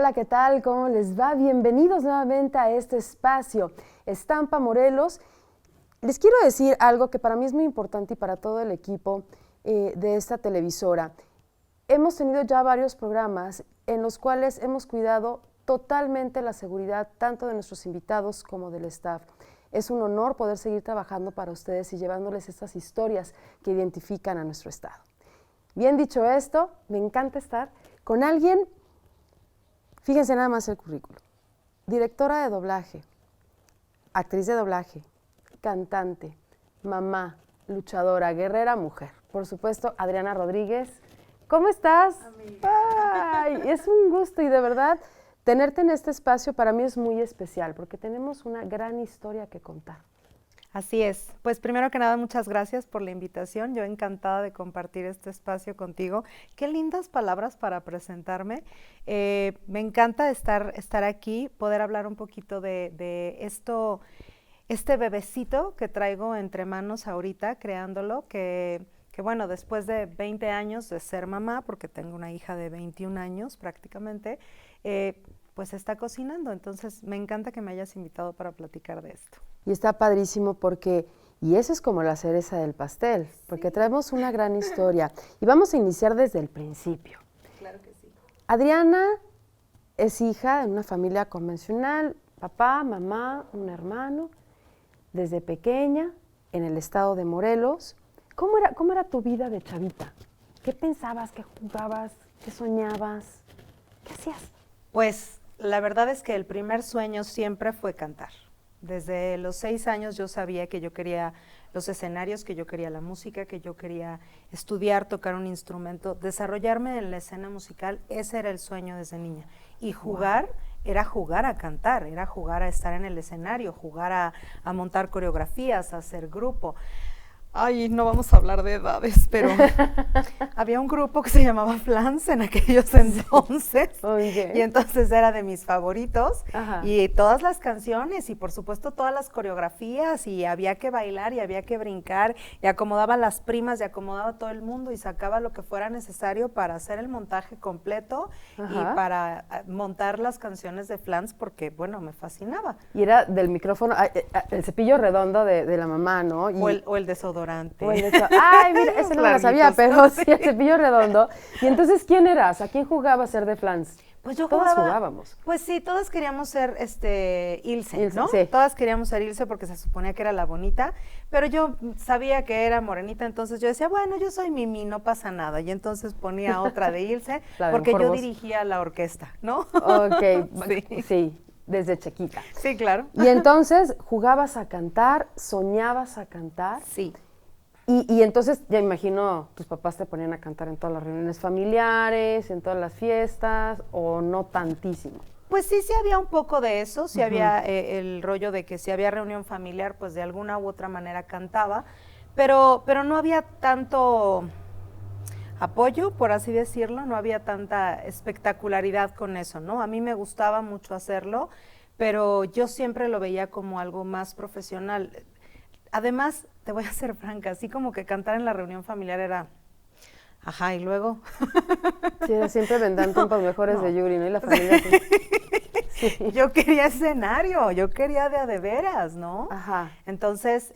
Hola, ¿qué tal? ¿Cómo les va? Bienvenidos nuevamente a este espacio, Estampa Morelos. Les quiero decir algo que para mí es muy importante y para todo el equipo de esta televisora. Hemos tenido ya varios programas en los cuales hemos cuidado totalmente la seguridad tanto de nuestros invitados como del staff. Es un honor poder seguir trabajando para ustedes y llevándoles estas historias que identifican a nuestro estado. Bien dicho esto, me encanta estar con alguien, fíjense nada más el currículum, directora de doblaje, actriz de doblaje, cantante, mamá, luchadora, guerrera, mujer. Por supuesto, Adriana Rodríguez. ¿Cómo estás? Amiga. Ay, es un gusto y de verdad tenerte en este espacio para mí es muy especial porque tenemos una gran historia que contar. Así es. Pues primero que nada, muchas gracias por la invitación. Yo encantada de compartir este espacio contigo. Qué lindas palabras para presentarme. Me encanta estar aquí, poder hablar un poquito de esto, este bebecito que traigo entre manos ahorita, creándolo, que bueno, después de 20 años de ser mamá, porque tengo una hija de 21 años prácticamente, pues está cocinando. Entonces me encanta que me hayas invitado para platicar de esto. Y está padrísimo porque, y eso es como la cereza del pastel, porque traemos una gran historia. Y vamos a iniciar desde el principio. Claro que sí. Adriana es hija de una familia convencional, papá, mamá, un hermano, desde pequeña, en el estado de Morelos. ¿Cómo era tu vida de chavita? ¿Qué pensabas, qué jugabas, qué soñabas? ¿Qué hacías? Pues la verdad es que el primer sueño siempre fue cantar. Desde los 6 años yo sabía que yo quería los escenarios, que yo quería la música, que yo quería estudiar, tocar un instrumento, desarrollarme en la escena musical. Ese era el sueño desde niña. Y jugar era jugar a cantar, era jugar a estar en el escenario, jugar a montar coreografías, a hacer grupo. Ay, no vamos a hablar de edades, pero había un grupo que se llamaba Flans en aquellos entonces, y entonces era de mis favoritos, y todas las canciones, y por supuesto todas las coreografías, y había que bailar, y había que brincar, y acomodaba las primas, y acomodaba todo el mundo, y sacaba lo que fuera necesario para hacer el montaje completo, y para montar las canciones de Flans, porque, bueno, me fascinaba. Y era del micrófono, el cepillo redondo de la mamá, ¿no? Y o el desodorante. Ay, mira, ese no lo sabía, pero sí, el cepillo redondo. Y entonces, ¿quién eras? ¿A quién jugaba a ser de Flans? Pues yo todas jugábamos. Pues sí, todas queríamos ser Ilse, ¿no? Sí. Todas queríamos ser Ilse porque se suponía que era la bonita, pero yo sabía que era morenita, entonces yo decía, bueno, yo soy Mimi, no pasa nada. Y entonces ponía otra de Ilse porque yo dirigía la orquesta, ¿no? Ok, sí. Desde chiquita. Sí, claro. Y entonces, ¿jugabas a cantar? ¿Soñabas a cantar? Sí. Y entonces, ya imagino, tus papás te ponían a cantar en todas las reuniones familiares, en todas las fiestas, ¿o no tantísimo? Pues sí había un poco de eso, sí había el rollo de que si había reunión familiar, pues de alguna u otra manera cantaba, pero no había tanto apoyo, por así decirlo, no había tanta espectacularidad con eso, ¿no? A mí me gustaba mucho hacerlo, pero yo siempre lo veía como algo más profesional. Además, te voy a ser franca, así como que cantar en la reunión familiar era, ajá, y luego. Sí, era siempre vendando tiempos mejores de Yuri, ¿no? Y la familia. Sí. Yo quería escenario, yo quería de veras, ¿no? Ajá. Entonces,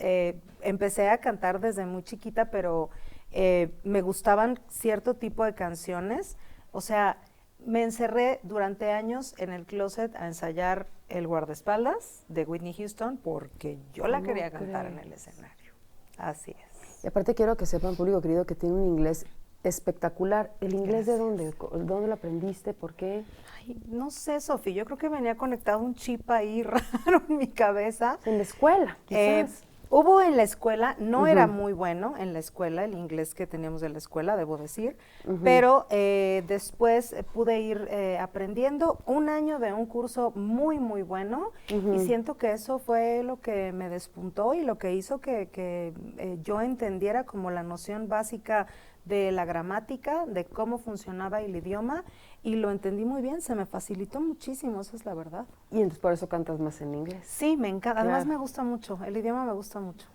empecé a cantar desde muy chiquita, pero me gustaban cierto tipo de canciones, o sea, me encerré durante años en el closet a ensayar El guardaespaldas de Whitney Houston porque yo la quería cantar en el escenario. Así es. Y aparte quiero que sepan, público querido, que tiene un inglés espectacular. ¿El inglés de dónde? ¿Dónde lo aprendiste? ¿Por qué? Ay, no sé, Sofi, yo creo que venía conectado un chip ahí raro en mi cabeza. En la escuela, quizás. Hubo en la escuela, no era muy bueno en la escuela, el inglés que teníamos de la escuela, debo decir, pero después pude ir aprendiendo un año de un curso muy, muy bueno y siento que eso fue lo que me despuntó y lo que hizo que yo entendiera como la noción básica de la gramática, de cómo funcionaba el idioma, y lo entendí muy bien, se me facilitó muchísimo, esa es la verdad. Y entonces por eso cantas más en inglés. Sí, me encanta, además me gusta mucho, el idioma me gusta mucho.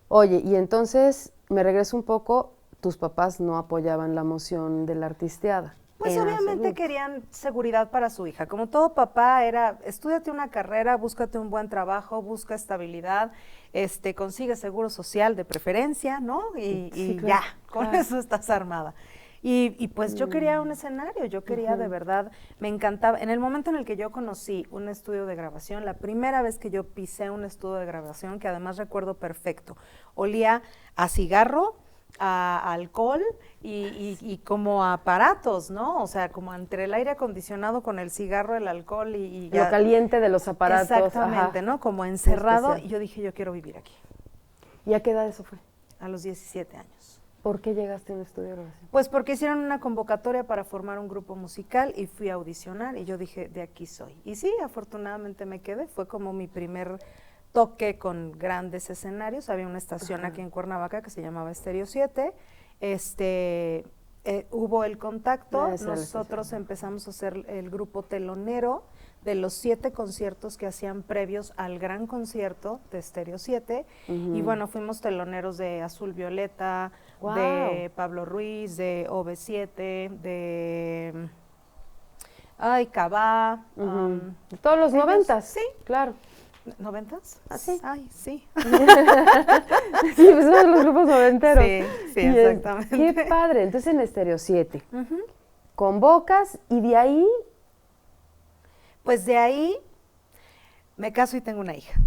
Oye, y entonces me regreso un poco, tus papás no apoyaban la moción de la artisteada. Pues en obviamente absoluto. querían seguridad para su hija. Como todo papá era, estúdiate una carrera, búscate un buen trabajo, busca estabilidad, consigue seguro social de preferencia, ¿no? Sí, Y ya, claro, con claro. eso estás armada. Y pues yo quería un escenario, yo quería de verdad, me encantaba. En el momento en el que yo conocí un estudio de grabación, la primera vez que yo pisé un estudio de grabación, que además recuerdo perfecto, olía a cigarro, a alcohol y como a aparatos, ¿no? O sea, como entre el aire acondicionado con el cigarro, el alcohol y Lo ya. caliente de los aparatos. Exactamente, Ajá, ¿no? Como muy encerrado. especial. Y yo dije, yo quiero vivir aquí, ¿Y a qué edad eso fue? a los 17 años. ¿Por qué llegaste a un estudio de grabación? Pues porque hicieron una convocatoria para formar un grupo musical y fui a audicionar y yo dije, de aquí soy. Y sí, afortunadamente me quedé, fue como mi primer toque con grandes escenarios. Había una estación aquí en Cuernavaca que se llamaba Estéreo 7, hubo el contacto, nosotros empezamos a hacer el grupo telonero de los 7 conciertos que hacían previos al gran concierto de Estéreo 7, y bueno, fuimos teloneros de Azul Violeta, Wow. de Pablo Ruiz, de OV7, de Cabá. De todos los ellos, 90s. sí. Claro. ¿90s? Sí. Ay, sí. Sí, pues son los grupos noventeros. Sí, sí, Y exactamente. Qué padre. Entonces en Estéreo 7. Convocas y de ahí. Pues de ahí me caso y tengo una hija.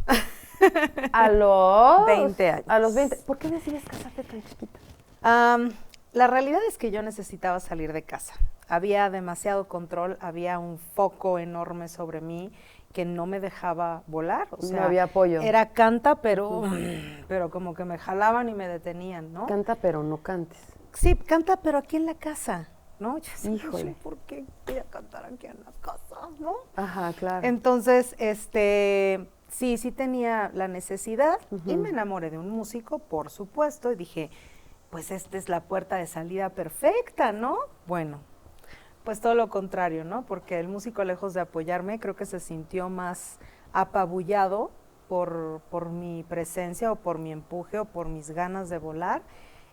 A los 20 años. A los 20. ¿Por qué decides casarte tan chiquita? La realidad es que yo necesitaba salir de casa. Había demasiado control, había un foco enorme sobre mí que no me dejaba volar. O sea, no había apoyo. Era canta, pero como que me jalaban y me detenían, ¿no? Canta, pero no cantes. Sí, canta, pero aquí en la casa, ¿no? Yo decía, Híjole. no sé por qué voy a cantar aquí en la casa, ¿no? Ajá, claro. Entonces, sí tenía la necesidad y me enamoré de un músico, por supuesto, y dije, pues esta es la puerta de salida perfecta, ¿no? Bueno, pues todo lo contrario, ¿no? Porque el músico, lejos de apoyarme, creo que se sintió más apabullado por mi presencia o por mi empuje o por mis ganas de volar,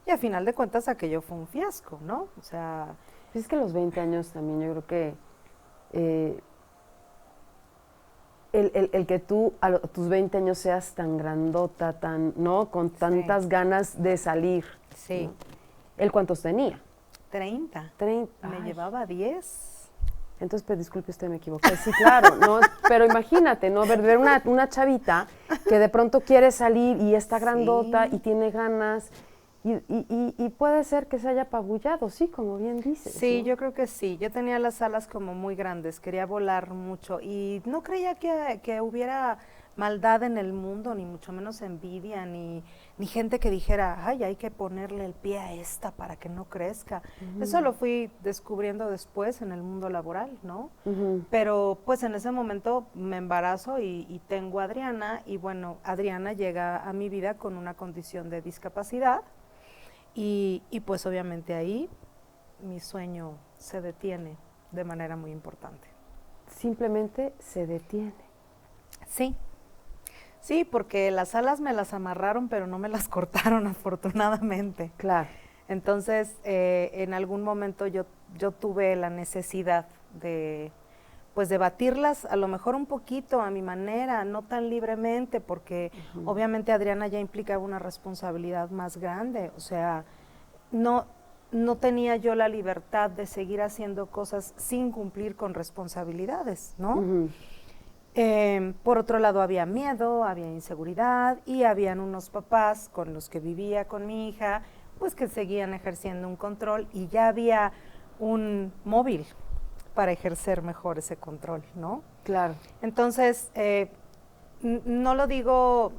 y a final de cuentas aquello fue un fiasco, ¿no? O sea... Pues es que los 20 años también yo creo que el que tú a tus 20 años seas tan grandota, ¿no? Con tantas ganas de salir. Sí. ¿No? ¿Él cuántos tenía? 30. 30. Me llevaba 10. Entonces, pues, disculpe usted, me equivoqué. Sí, claro, ¿no? Pero imagínate, ¿no? Ver una chavita que de pronto quiere salir y está grandota y tiene ganas y puede ser que se haya apabullado, sí, como bien dices. Sí, ¿no? yo creo que sí. Yo tenía las alas como muy grandes, quería volar mucho y no creía que hubiera maldad en el mundo, ni mucho menos envidia, ni gente que dijera, ay, hay que ponerle el pie a esta para que no crezca. Eso lo fui descubriendo después en el mundo laboral, ¿no? Pero pues en ese momento me embarazo y tengo a Adriana, y bueno, Adriana llega a mi vida con una condición de discapacidad y pues obviamente ahí mi sueño se detiene de manera muy importante. Simplemente se detiene. Sí. Sí, porque las alas me las amarraron, pero no me las cortaron, afortunadamente. Claro. Entonces, en algún momento yo tuve la necesidad de batirlas, a lo mejor un poquito a mi manera, no tan libremente, porque obviamente Adriana ya implicaba una responsabilidad más grande. O sea, no tenía yo la libertad de seguir haciendo cosas sin cumplir con responsabilidades, ¿no? Por otro lado, había miedo, había inseguridad y habían unos papás con los que vivía con mi hija, pues que seguían ejerciendo un control, y ya había un móvil para ejercer mejor ese control, ¿no? Claro. Entonces, no lo digo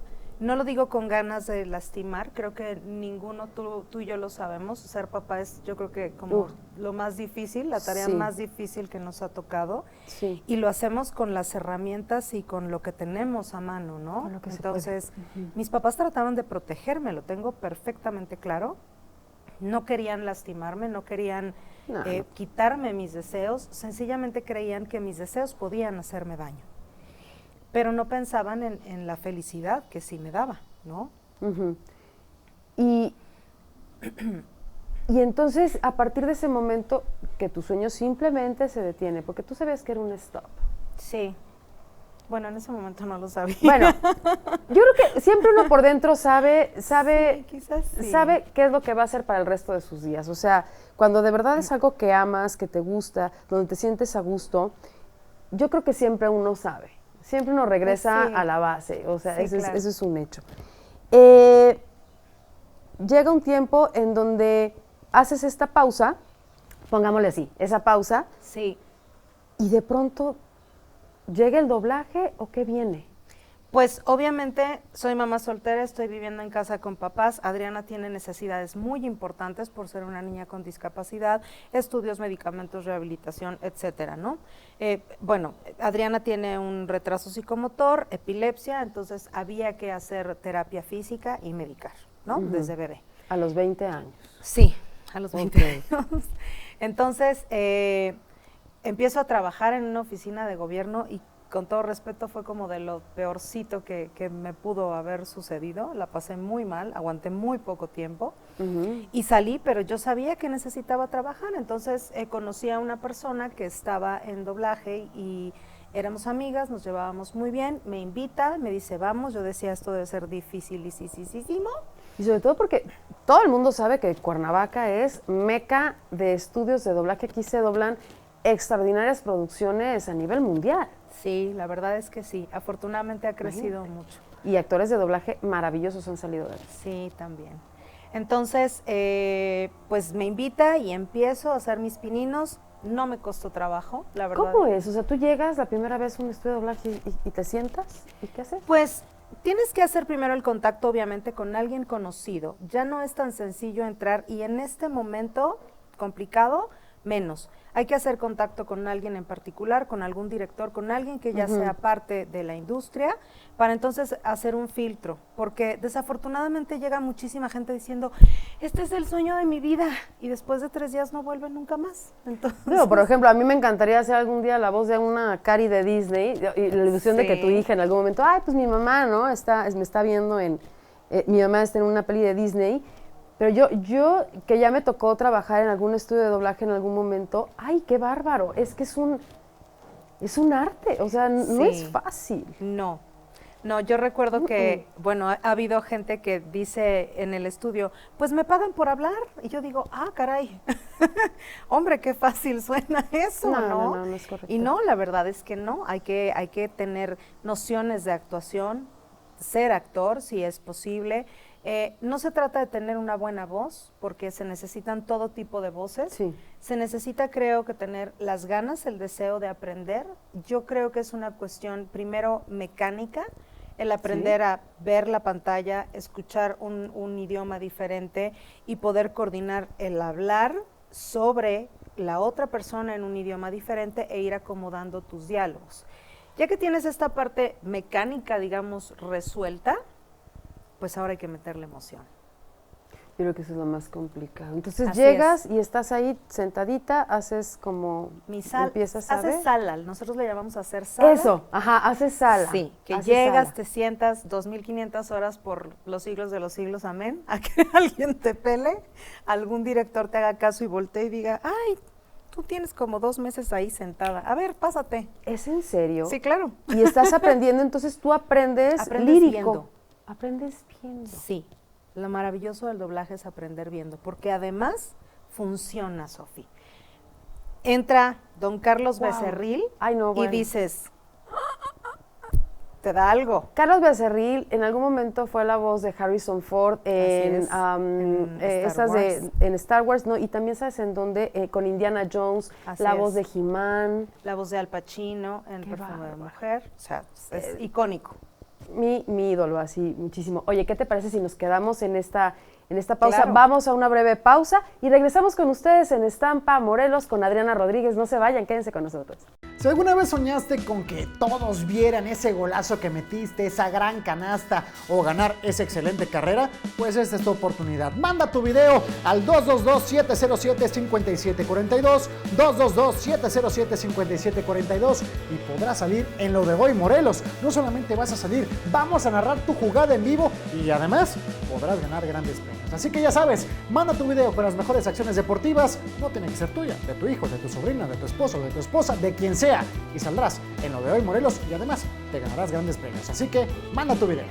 con ganas de lastimar, creo que ninguno, tú y yo lo sabemos, ser papá es, yo creo que como lo más difícil, la tarea más difícil que nos ha tocado, y lo hacemos con las herramientas y con lo que tenemos a mano, ¿no? Entonces, mis papás trataban de protegerme, lo tengo perfectamente claro, no querían lastimarme, no querían quitarme mis deseos, sencillamente creían que mis deseos podían hacerme daño. Pero no pensaban en la felicidad que sí me daba, ¿no? Y Y entonces, a partir de ese momento, que tu sueño simplemente se detiene, porque tú sabías que era un stop. Sí. Bueno, en ese momento no lo sabía. Bueno, yo creo que siempre uno por dentro sabe Sí, quizás sí. sabe qué es lo que va a hacer para el resto de sus días. O sea, cuando de verdad es algo que amas, que te gusta, donde te sientes a gusto, yo creo que siempre uno sabe. Siempre uno regresa a la base. O sea, Sí, claro. eso es un hecho. Llega un tiempo en donde haces esta pausa, pongámosle así, esa pausa, Sí. y de pronto llega el doblaje o qué viene. Pues obviamente soy mamá soltera, estoy viviendo en casa con papás. Adriana tiene necesidades muy importantes por ser una niña con discapacidad, estudios, medicamentos, rehabilitación, etcétera, ¿no? Bueno, Adriana tiene un retraso psicomotor, epilepsia, entonces había que hacer terapia física y medicar, ¿no? Desde bebé. A los 20 años. Sí, a los 20 años. Entonces, empiezo a trabajar en una oficina de gobierno y con todo respeto fue como de lo peorcito que me pudo haber sucedido. La pasé muy mal, aguanté muy poco tiempo y salí, pero yo sabía que necesitaba trabajar. Entonces conocí a una persona que estaba en doblaje y éramos amigas, nos llevábamos muy bien. Me invita, me dice vamos, yo decía esto debe ser dificilísimo. Y sobre todo porque todo el mundo sabe que Cuernavaca es meca de estudios de doblaje. Aquí se doblan extraordinarias producciones a nivel mundial. Sí, la verdad es que sí. Afortunadamente ha crecido mucho. Y actores de doblaje maravillosos han salido de ahí. Sí, también. Entonces, pues me invita y empiezo a hacer mis pininos. No me costó trabajo, la verdad. ¿Cómo es? O sea, tú llegas la primera vez a un estudio de doblaje y te sientas y ¿qué haces? Pues tienes que hacer primero el contacto, obviamente, con alguien conocido. Ya no es tan sencillo entrar y en este momento complicado, menos. Hay que hacer contacto con alguien en particular, con algún director, con alguien que ya sea parte de la industria, para entonces hacer un filtro, porque desafortunadamente llega muchísima gente diciendo, este es el sueño de mi vida, y después de 3 días no vuelve nunca más. Entonces, No, por ejemplo, a mí me encantaría hacer algún día la voz de una Cari de Disney, y la ilusión de que tu hija en algún momento, ay, pues mi mamá, ¿no? Me está viendo mi mamá está en una peli de Disney. Pero yo que ya me tocó trabajar en algún estudio de doblaje en algún momento, ¡ay, qué bárbaro! Es que es un arte, o sea, no es fácil. No, yo recuerdo que, bueno, ha habido gente que dice en el estudio, pues me pagan por hablar, y yo digo, ah, caray, hombre, qué fácil suena eso, ¿no? No es correcto. Y no, la verdad es que no, hay que tener nociones de actuación, ser actor, si es posible. No se trata de tener una buena voz, porque se necesitan todo tipo de voces. Sí. Se necesita, creo, que tener las ganas, el deseo de aprender. Yo creo que es una cuestión, primero, mecánica, el aprender a ver la pantalla, escuchar un idioma diferente y poder coordinar el hablar sobre la otra persona en un idioma diferente e ir acomodando tus diálogos. Ya que tienes esta parte mecánica, digamos, resuelta, pues ahora hay que meterle emoción. Yo creo que eso es lo más complicado. Entonces llegas y estás ahí sentadita, haces como... empiezas a ver. Haces sala, nosotros le llamamos hacer sala. Eso, haces sala. Sí, que haces llegas, sala. te sientas 2500 horas por los siglos de los siglos, amén, a que alguien te pele, algún director te haga caso y voltee y diga, ay, tú tienes como 2 meses ahí sentada, a ver, pásate. ¿Es en serio? Sí, claro. Y estás aprendiendo, entonces tú aprendes lírico. Viendo. Aprendes viendo. Sí, lo maravilloso del doblaje es aprender viendo, porque además funciona, Sofi. Entra don Carlos Becerril y dices, te da algo. Carlos Becerril en algún momento fue la voz de Harrison Ford en Star Wars, ¿no? Y también sabes en dónde, con Indiana Jones, la voz de He-Man. La voz de Al Pacino en Perfume de Mujer, o sea, es icónico. Mi ídolo, así, muchísimo. Oye, ¿qué te parece si nos quedamos en esta pausa? Claro. Vamos a una breve pausa y regresamos con ustedes en Estampa Morelos con Adriana Rodríguez. No se vayan, quédense con nosotros. Si alguna vez soñaste con que todos vieran ese golazo que metiste, esa gran canasta o ganar esa excelente carrera, pues esta es tu oportunidad. Manda tu video al 222-707-5742, 222-707-5742 y podrás salir en lo de hoy, Morelos. No solamente vas a salir, vamos a narrar tu jugada en vivo y además podrás ganar grandes premios. Así que ya sabes, manda tu video con las mejores acciones deportivas, no tiene que ser tuya, de tu hijo, de tu sobrina, de tu esposo, de tu esposa, de quien sea, y saldrás en Lo de Hoy Morelos y además te ganarás grandes premios. Así que manda tu video.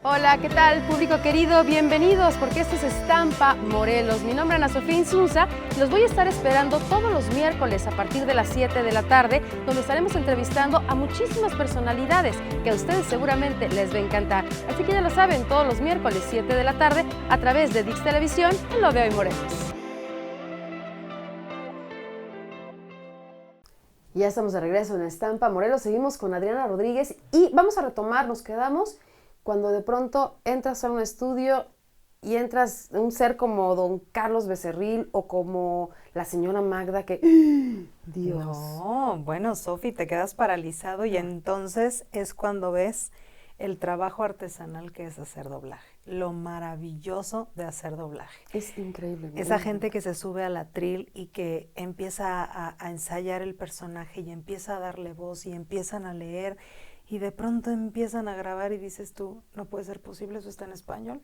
Hola, ¿qué tal, público querido? Bienvenidos, porque esto es Estampa Morelos. Mi nombre es Ana Sofía Insunza y los voy a estar esperando todos los miércoles a partir de las 7 de la tarde, donde estaremos entrevistando a muchísimas personalidades que a ustedes seguramente les va a encantar. Así que ya lo saben, todos los miércoles 7 de la tarde a través de Dix Televisión en Lo de Hoy Morelos. Ya estamos de regreso en Estampa Morelos, seguimos con Adriana Rodríguez y vamos a retomar, nos quedamos cuando de pronto entras a un estudio y entras un ser como don Carlos Becerril o como la señora Magda que... Dios. No, bueno, Sofi, te quedas paralizado y entonces es cuando ves el trabajo artesanal que es hacer doblaje. Lo maravilloso de hacer doblaje. Es increíble. Esa gente que se sube al atril y que empieza a ensayar el personaje y empieza a darle voz y empiezan a leer y de pronto empiezan a grabar y dices tú, no puede ser posible, eso está en español.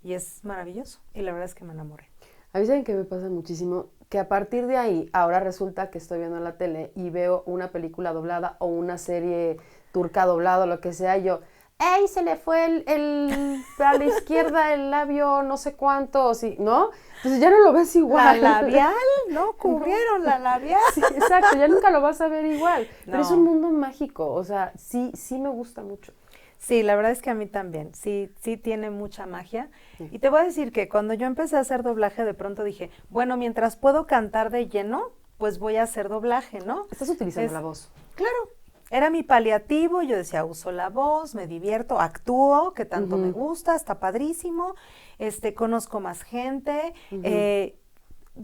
Y es maravilloso. Y la verdad es que me enamoré. A mí saben que me pasa muchísimo, que a partir de ahí, ahora resulta que estoy viendo la tele y veo una película doblada o una serie turca doblada o lo que sea, y yo, ¡ey! Se le fue a la izquierda el labio no sé cuánto, sí, ¿no? Entonces ya no lo ves igual. La labial, ¿no? Cubrieron la labial. Sí, exacto, ya nunca lo vas a ver igual. No. Pero es un mundo mágico, o sea, sí me gusta mucho. Sí, la verdad es que a mí también, sí tiene mucha magia. Sí. Y te voy a decir que cuando yo empecé a hacer doblaje, de pronto dije, bueno, mientras puedo cantar de lleno, pues voy a hacer doblaje, ¿no? Estás utilizando la voz. Claro, era mi paliativo, yo decía, uso la voz, me divierto, actúo, que tanto me gusta, está padrísimo, conozco más gente, me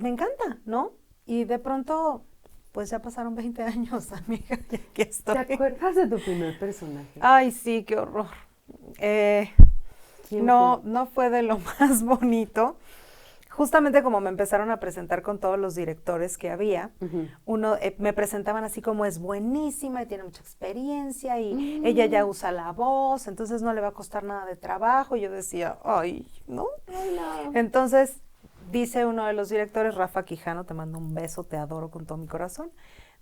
encanta, ¿no? Y de pronto, pues ya pasaron 20 años, amiga, y aquí estoy. ¿Te acuerdas de tu primer personaje? Ay, sí, qué horror. No fue de lo más bonito. Justamente como me empezaron a presentar con todos los directores que había, me presentaban así como es buenísima y tiene mucha experiencia y ella ya usa la voz, entonces no le va a costar nada de trabajo. Y yo decía, ay, ¿no? Ay, no. Entonces dice uno de los directores, Rafa Quijano, te mando un beso, te adoro con todo mi corazón.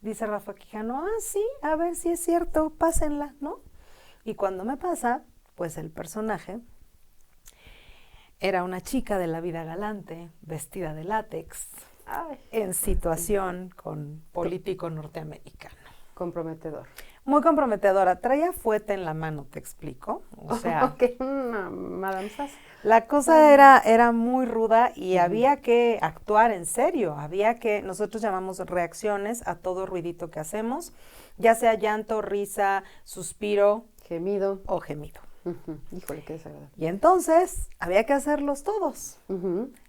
Dice Rafa Quijano, sí, a ver si es cierto, pásenla, ¿no? Y cuando me pasa, pues el personaje era una chica de la vida galante, vestida de látex, en situación con político norteamericano. Comprometedor. Muy comprometedora. Traía fuete en la mano, ¿te explico? O sea, Madame Sass. La cosa era muy ruda y había que actuar en serio. Nosotros llamamos reacciones a todo ruidito que hacemos, ya sea llanto, risa, suspiro, gemido o gemido. Híjole, qué desagradable. Y entonces había que hacerlos todos.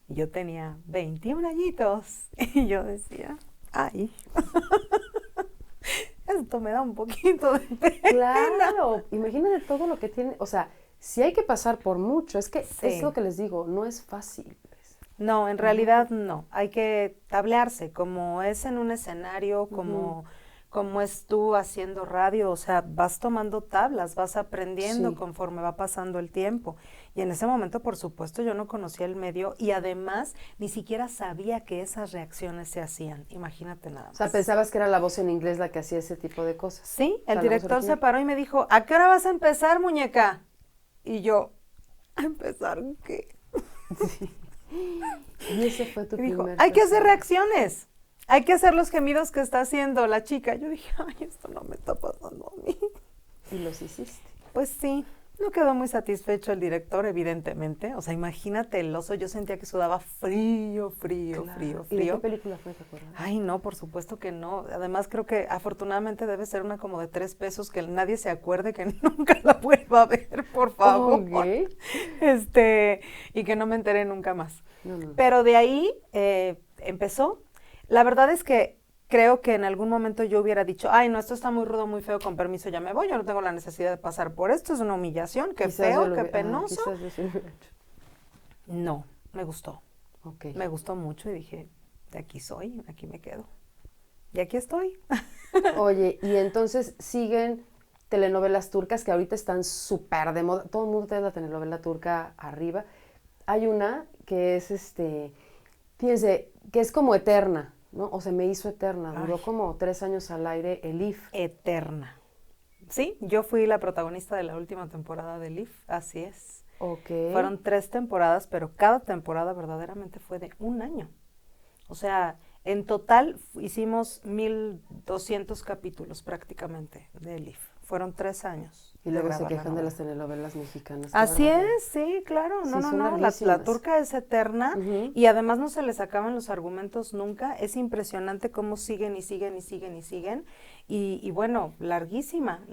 Y yo tenía 21 añitos y yo decía, ay, esto me da un poquito de pena. Claro, imagínate todo lo que tiene, o sea, si hay que pasar por mucho, es que es lo que les digo, no es fácil. No, en realidad no, hay que tablearse, como es en un escenario, como es tú haciendo radio, o sea, vas tomando tablas, vas aprendiendo conforme va pasando el tiempo. Y en ese momento, por supuesto, yo no conocía el medio y además ni siquiera sabía que esas reacciones se hacían. Imagínate nada más. O sea, pensabas que era la voz en inglés la que hacía ese tipo de cosas. Sí, el director se paró y me dijo, ¿a qué hora vas a empezar, muñeca? Y yo, ¿A empezar qué? Sí. Y ese fue tu Y dijo, primer hay que hacer personaje. reacciones. Hay que hacer los gemidos que está haciendo la chica. Yo dije, ay, esto no me está pasando a mí. Y los hiciste. Pues sí, no quedó muy satisfecho el director, evidentemente. O sea, imagínate el oso, yo sentía que sudaba frío. Claro. ¿Y de qué película fue, te acuerdas? Ay, no, por supuesto que no. Además, creo que afortunadamente debe ser una como de 3 pesos que nadie se acuerde, que nunca la vuelva a ver, por favor. Ok. Y que no me enteré nunca más. No. Pero de ahí empezó. La verdad es que creo que en algún momento yo hubiera dicho, ay, no, esto está muy rudo, muy feo, con permiso, ya me voy, yo no tengo la necesidad de pasar por esto, es una humillación, qué Quizás feo, yo lo qué hubiera- penoso. quizás yo sí lo hubiera hecho. No, me gustó. Ok. Me gustó mucho y dije, de aquí soy, aquí me quedo. Y aquí estoy. Oye, y entonces siguen telenovelas turcas que ahorita están súper de moda. Todo el mundo tiene la telenovela turca arriba. Hay una que es, fíjense, que es como eterna, ¿no? O se me hizo eterna. Duró Ay. como 3 años al aire, Elif. Eterna. Sí, yo fui la protagonista de la última temporada de Leaf, así es. Ok. Fueron 3 temporadas, pero cada temporada verdaderamente fue de 1 año. O sea, en total hicimos 1200 capítulos prácticamente de Leaf. Fueron 3 años. Y luego de se grabar la quejan de novela. las telenovelas mexicanas. qué Así barbaridad. es, sí, claro, Sí, no, son la larguísimas. turca es eterna Ujú. y además no se les acaban los argumentos nunca, es impresionante cómo siguen y siguen y siguen y siguen y bueno, larguísima,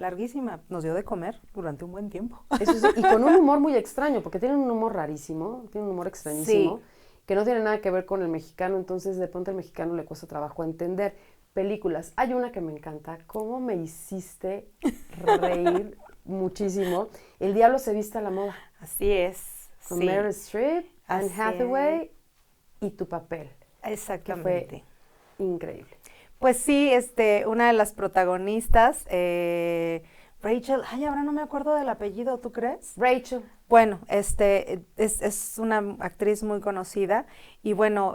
nos dio de comer durante un buen tiempo. Eso sí, y con un humor muy extraño, porque tienen un humor rarísimo, tienen un humor extrañísimo, Sí. que no tiene nada que ver con el mexicano, entonces de pronto al mexicano le cuesta trabajo entender. Películas, hay una que me encanta, ¿cómo me hiciste reír muchísimo? El diablo se viste a la moda, Así es, con sí, Meryl Streep, Anne Así Hathaway y Tu Papel, que exactamente. fue increíble. Pues sí, una de las protagonistas, Rachel, ay, ahora no me acuerdo del apellido, ¿tú crees? Rachel, Bueno, es una actriz muy conocida y bueno,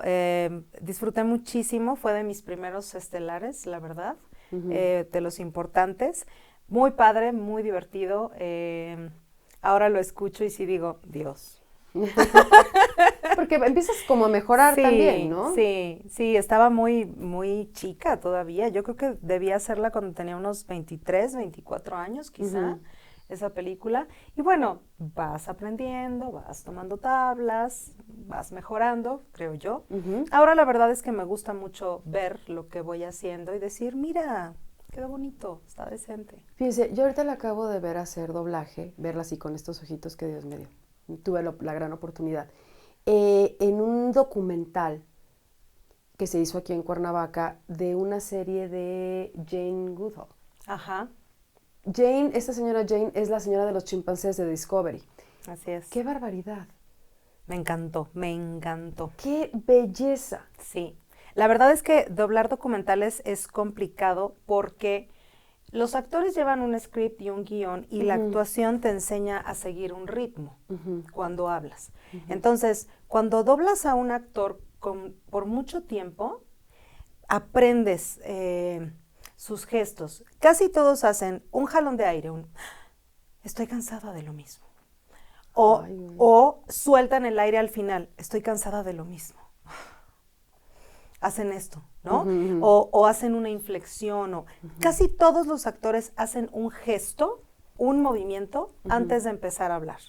disfruté muchísimo, fue de mis primeros estelares, la verdad, de los importantes. Muy padre, muy divertido. Ahora lo escucho y sí digo, Dios. porque empiezas como a mejorar también, ¿no? Sí, estaba muy chica todavía. Yo creo que debía hacerla cuando tenía unos 23, 24 años quizá, esa película. Y bueno, vas aprendiendo, vas tomando tablas, vas mejorando, creo yo. Ahora la verdad es que me gusta mucho ver lo que voy haciendo y decir, mira, quedó bonito, está decente. Fíjense, yo ahorita la acabo de ver hacer doblaje, verla así con estos ojitos que Dios me dio. Tuve la gran oportunidad. En un documental que se hizo aquí en Cuernavaca de una serie de Jane Goodall. Ajá, Esta señora Jane es la señora de los chimpancés de Discovery. así es. ¡Qué barbaridad! Me encantó, me encantó. ¡Qué belleza! Sí, la verdad es que doblar documentales es complicado porque los actores llevan un script y un guión y la actuación te enseña a seguir un ritmo cuando hablas. Entonces, cuando doblas a un actor por mucho tiempo, aprendes sus gestos. Casi todos hacen un jalón de aire, estoy cansada de lo mismo. O sueltan el aire al final, estoy cansada de lo mismo. Hacen esto, ¿no? O hacen una inflexión. Casi todos los actores hacen un gesto, un movimiento, antes de empezar a hablar.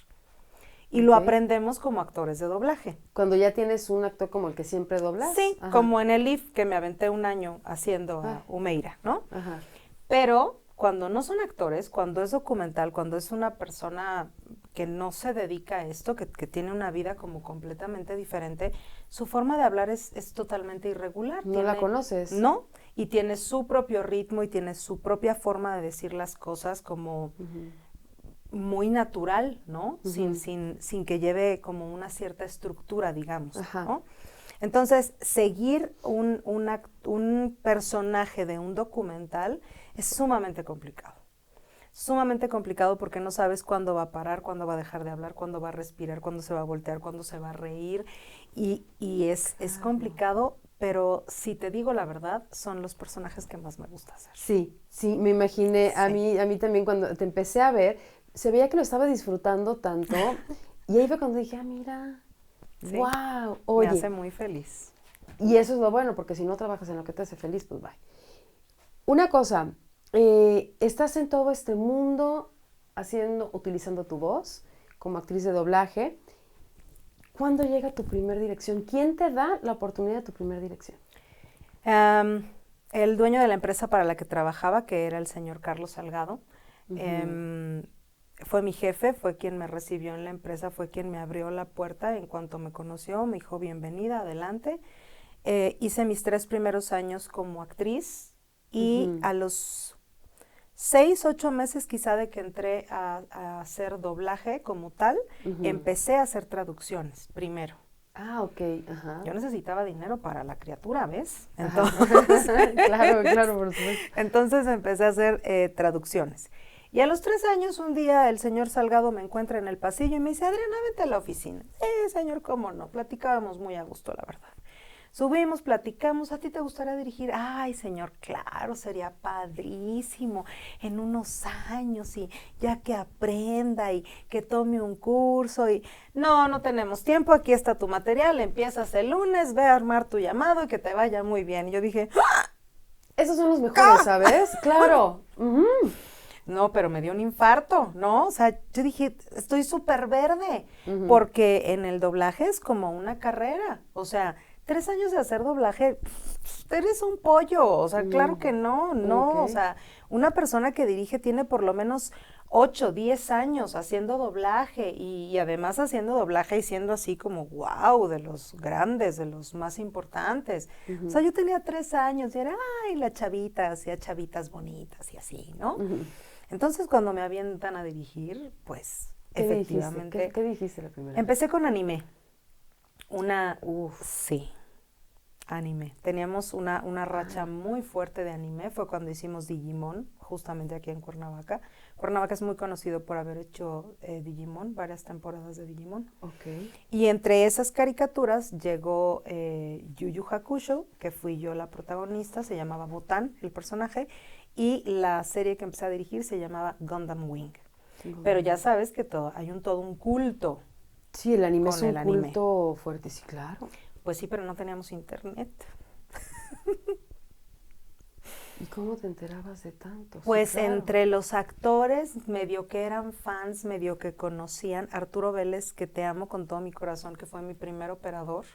Y lo aprendemos como actores de doblaje. Cuando ya tienes un actor como el que siempre doblas. Sí, Ajá. como en el IF, que me aventé 1 año haciendo a Humeira, ¿no? Ajá. Pero cuando no son actores, cuando es documental, cuando es una persona que no se dedica a esto, que tiene una vida como completamente diferente, su forma de hablar es totalmente irregular. No la conoces. No, y tiene su propio ritmo y tiene su propia forma de decir las cosas como muy natural, ¿no? Sin que lleve como una cierta estructura, digamos, ¿no? Entonces, seguir un personaje de un documental es sumamente complicado. Sumamente complicado porque no sabes cuándo va a parar, cuándo va a dejar de hablar, cuándo va a respirar, cuándo se va a voltear, cuándo se va a reír. Y es complicado, pero si te digo la verdad, son los personajes que más me gusta hacer. Sí, me imaginé. Sí. A mí también cuando te empecé a ver, se veía que lo estaba disfrutando tanto Y ahí fue cuando dije, mira, Sí, wow, me oye. hace muy feliz. Y eso es lo bueno, porque si no trabajas en lo que te hace feliz, pues bye. Una cosa, estás en todo este mundo utilizando tu voz como actriz de doblaje. ¿Cuándo llega tu primer dirección? ¿Quién te da la oportunidad de tu primer dirección? El dueño de la empresa para la que trabajaba, que era el señor Carlos Salgado, fue mi jefe, fue quien me recibió en la empresa, fue quien me abrió la puerta en cuanto me conoció, me dijo bienvenida, adelante. Hice mis 3 primeros años como actriz y a los 6, 8 meses quizá de que entré a hacer doblaje como tal, empecé a hacer traducciones primero. Ah, ok, ajá. Yo necesitaba dinero para la criatura, ¿ves? Entonces, claro, por supuesto. Entonces empecé a hacer traducciones. Y a los 3 años, un día el señor Salgado me encuentra en el pasillo y me dice, Adriana, vente a la oficina. Señor, cómo no, platicábamos muy a gusto, la verdad. Subimos, platicamos, ¿a ti te gustaría dirigir? Ay, señor, claro, sería padrísimo en unos años y ya que aprenda y que tome un curso y... No tenemos tiempo, aquí está tu material, empiezas el lunes, ve a armar tu llamado y que te vaya muy bien. Y yo dije... ¡Ah! Esos son los mejores, ¿sabes? Claro. No, pero me dio un infarto, ¿no? O sea, yo dije, estoy súper verde, porque en el doblaje es como una carrera, o sea... 3 años de hacer doblaje, eres un pollo, o sea, claro que no, okay. O sea, una persona que dirige tiene por lo menos 8, 10 años haciendo doblaje y además haciendo doblaje y siendo así como wow, de los grandes, de los más importantes. O sea, yo tenía 3 años y era, ay, la chavita, hacía chavitas bonitas y así, ¿no? Entonces, cuando me avientan a dirigir, pues, efectivamente. ¿Qué dijiste la primera vez? Empecé con anime. Sí, anime. Teníamos una racha muy fuerte de anime. Fue cuando hicimos Digimon, justamente aquí en Cuernavaca. Cuernavaca es muy conocido por haber hecho Digimon, varias temporadas de Digimon. Okay. Y entre esas caricaturas llegó Yu Yu Hakusho, que fui yo la protagonista, se llamaba Botan, el personaje, y la serie que empecé a dirigir se llamaba Gundam Wing. Pero ya sabes que hay todo un culto. Sí, el anime es un culto fuerte, sí, claro. Pues sí, pero no teníamos internet. ¿Y cómo te enterabas de tanto? Pues sí, claro. Entre los actores, medio que eran fans, medio que conocían, Arturo Vélez, que te amo con todo mi corazón, que fue mi primer operador,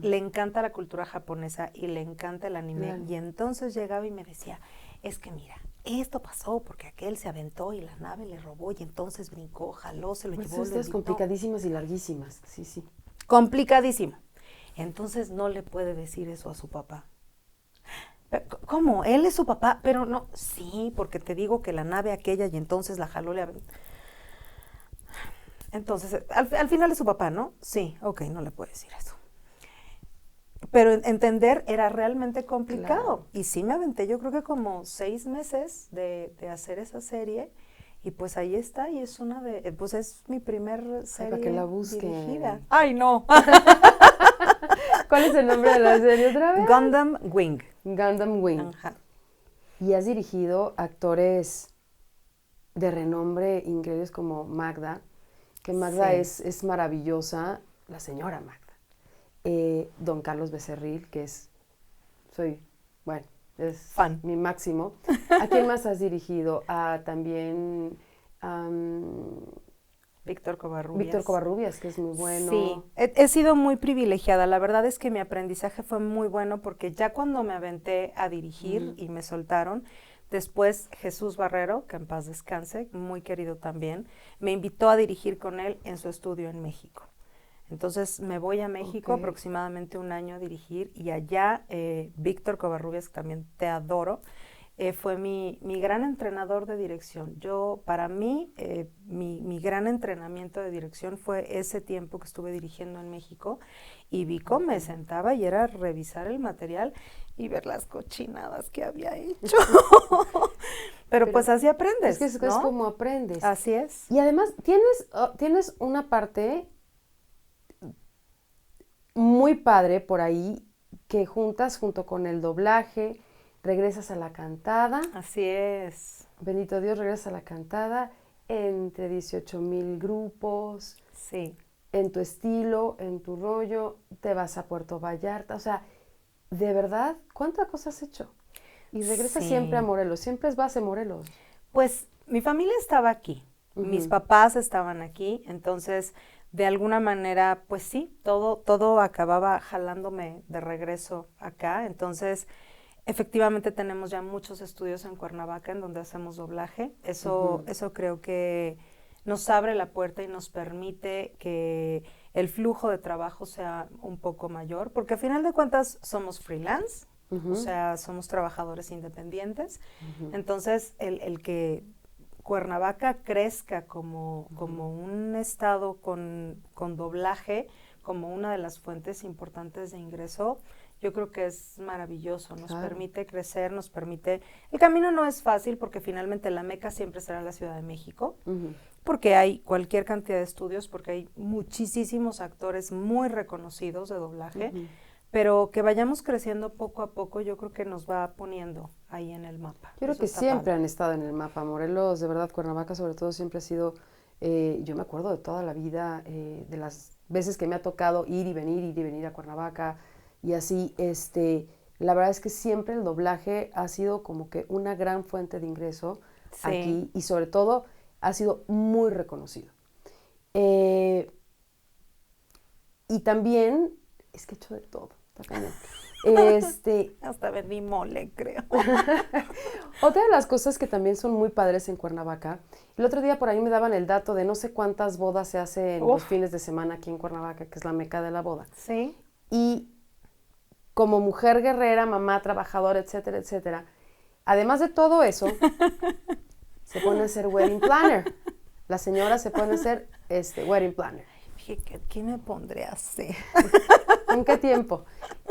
le encanta la cultura japonesa y le encanta el anime. Claro. Y entonces llegaba y me decía, es que mira, esto pasó porque aquel se aventó y la nave le robó y entonces brincó, jaló, se lo llevó, lo invitó. Complicadísimas y larguísimas, sí. Complicadísimo. Entonces no le puede decir eso a su papá. ¿Cómo? Él es su papá, pero no. Sí, porque te digo que la nave aquella y entonces la jaló, le aventó. Entonces, al final es su papá, ¿no? Sí, ok, no le puede decir eso. Pero entender era realmente complicado. Claro. Y sí me aventé, yo creo que como 6 meses de hacer esa serie. Y pues ahí está, y es pues es mi primer serie para que la busque. Dirigida. ¡Ay, no! ¿Cuál es el nombre de la serie otra vez? Gundam Wing. Gundam Wing. Ajá. Y has dirigido actores de renombre increíbles como Magda, que Magda es maravillosa, la señora Magda. Don Carlos Becerril, que es fan. Mi máximo. ¿A quién más has dirigido? También Víctor Covarrubias. Víctor Covarrubias, que es muy bueno. Sí, he sido muy privilegiada. La verdad es que mi aprendizaje fue muy bueno porque ya cuando me aventé a dirigir y me soltaron, después Jesús Barrero, que en paz descanse, muy querido también, me invitó a dirigir con él en su estudio en México. Entonces me voy a México aproximadamente 1 año a dirigir y allá Víctor Covarrubias, que también te adoro, fue mi gran entrenador de dirección. Para mí, mi gran entrenamiento de dirección fue ese tiempo que estuve dirigiendo en México y Vico me sentaba y era revisar el material y ver las cochinadas que había hecho. Pero pues así aprendes, es ¿no? Es como aprendes. Así es. Y además tienes una parte muy padre por ahí que juntas junto con el doblaje, regresas a la cantada. Así es. Bendito Dios, regresas a la cantada entre 18,000 grupos, Sí. en tu estilo, en tu rollo, te vas a Puerto Vallarta, o sea, de verdad, ¿cuántas cosas has hecho? Y regresas Sí. siempre a Morelos, siempre es base Morelos. Pues mi familia estaba aquí, mis papás estaban aquí, entonces de alguna manera, pues sí, todo acababa jalándome de regreso acá, entonces efectivamente tenemos ya muchos estudios en Cuernavaca en donde hacemos doblaje, eso creo que nos abre la puerta y nos permite que el flujo de trabajo sea un poco mayor, porque a final de cuentas somos freelance, o sea, somos trabajadores independientes, entonces el que Cuernavaca crezca como un estado con doblaje, como una de las fuentes importantes de ingreso, yo creo que es maravilloso, nos permite crecer, nos permite... El camino no es fácil porque finalmente la meca siempre será la Ciudad de México, porque hay cualquier cantidad de estudios, porque hay muchísimos actores muy reconocidos de doblaje, pero que vayamos creciendo poco a poco, yo creo que nos va poniendo ahí en el mapa. Yo creo que siempre han estado en el mapa. Morelos, de verdad, Cuernavaca sobre todo siempre ha sido, yo me acuerdo de toda la vida, de las veces que me ha tocado ir y venir a Cuernavaca y así, la verdad es que siempre el doblaje ha sido como que una gran fuente de ingreso aquí y sobre todo ha sido muy reconocido. Y también, es que he hecho de todo. Hasta vendí mole, creo. Otra de las cosas que también son muy padres en Cuernavaca, el otro día por ahí me daban el dato de no sé cuántas bodas se hacen los fines de semana aquí en Cuernavaca, que es la meca de la boda. Sí. Y como mujer guerrera, mamá, trabajadora, etcétera, etcétera, además de todo eso, se pone a hacer wedding planner. La señora se pone a hacer wedding planner. ¿Qué me pondré así? ¿En qué tiempo?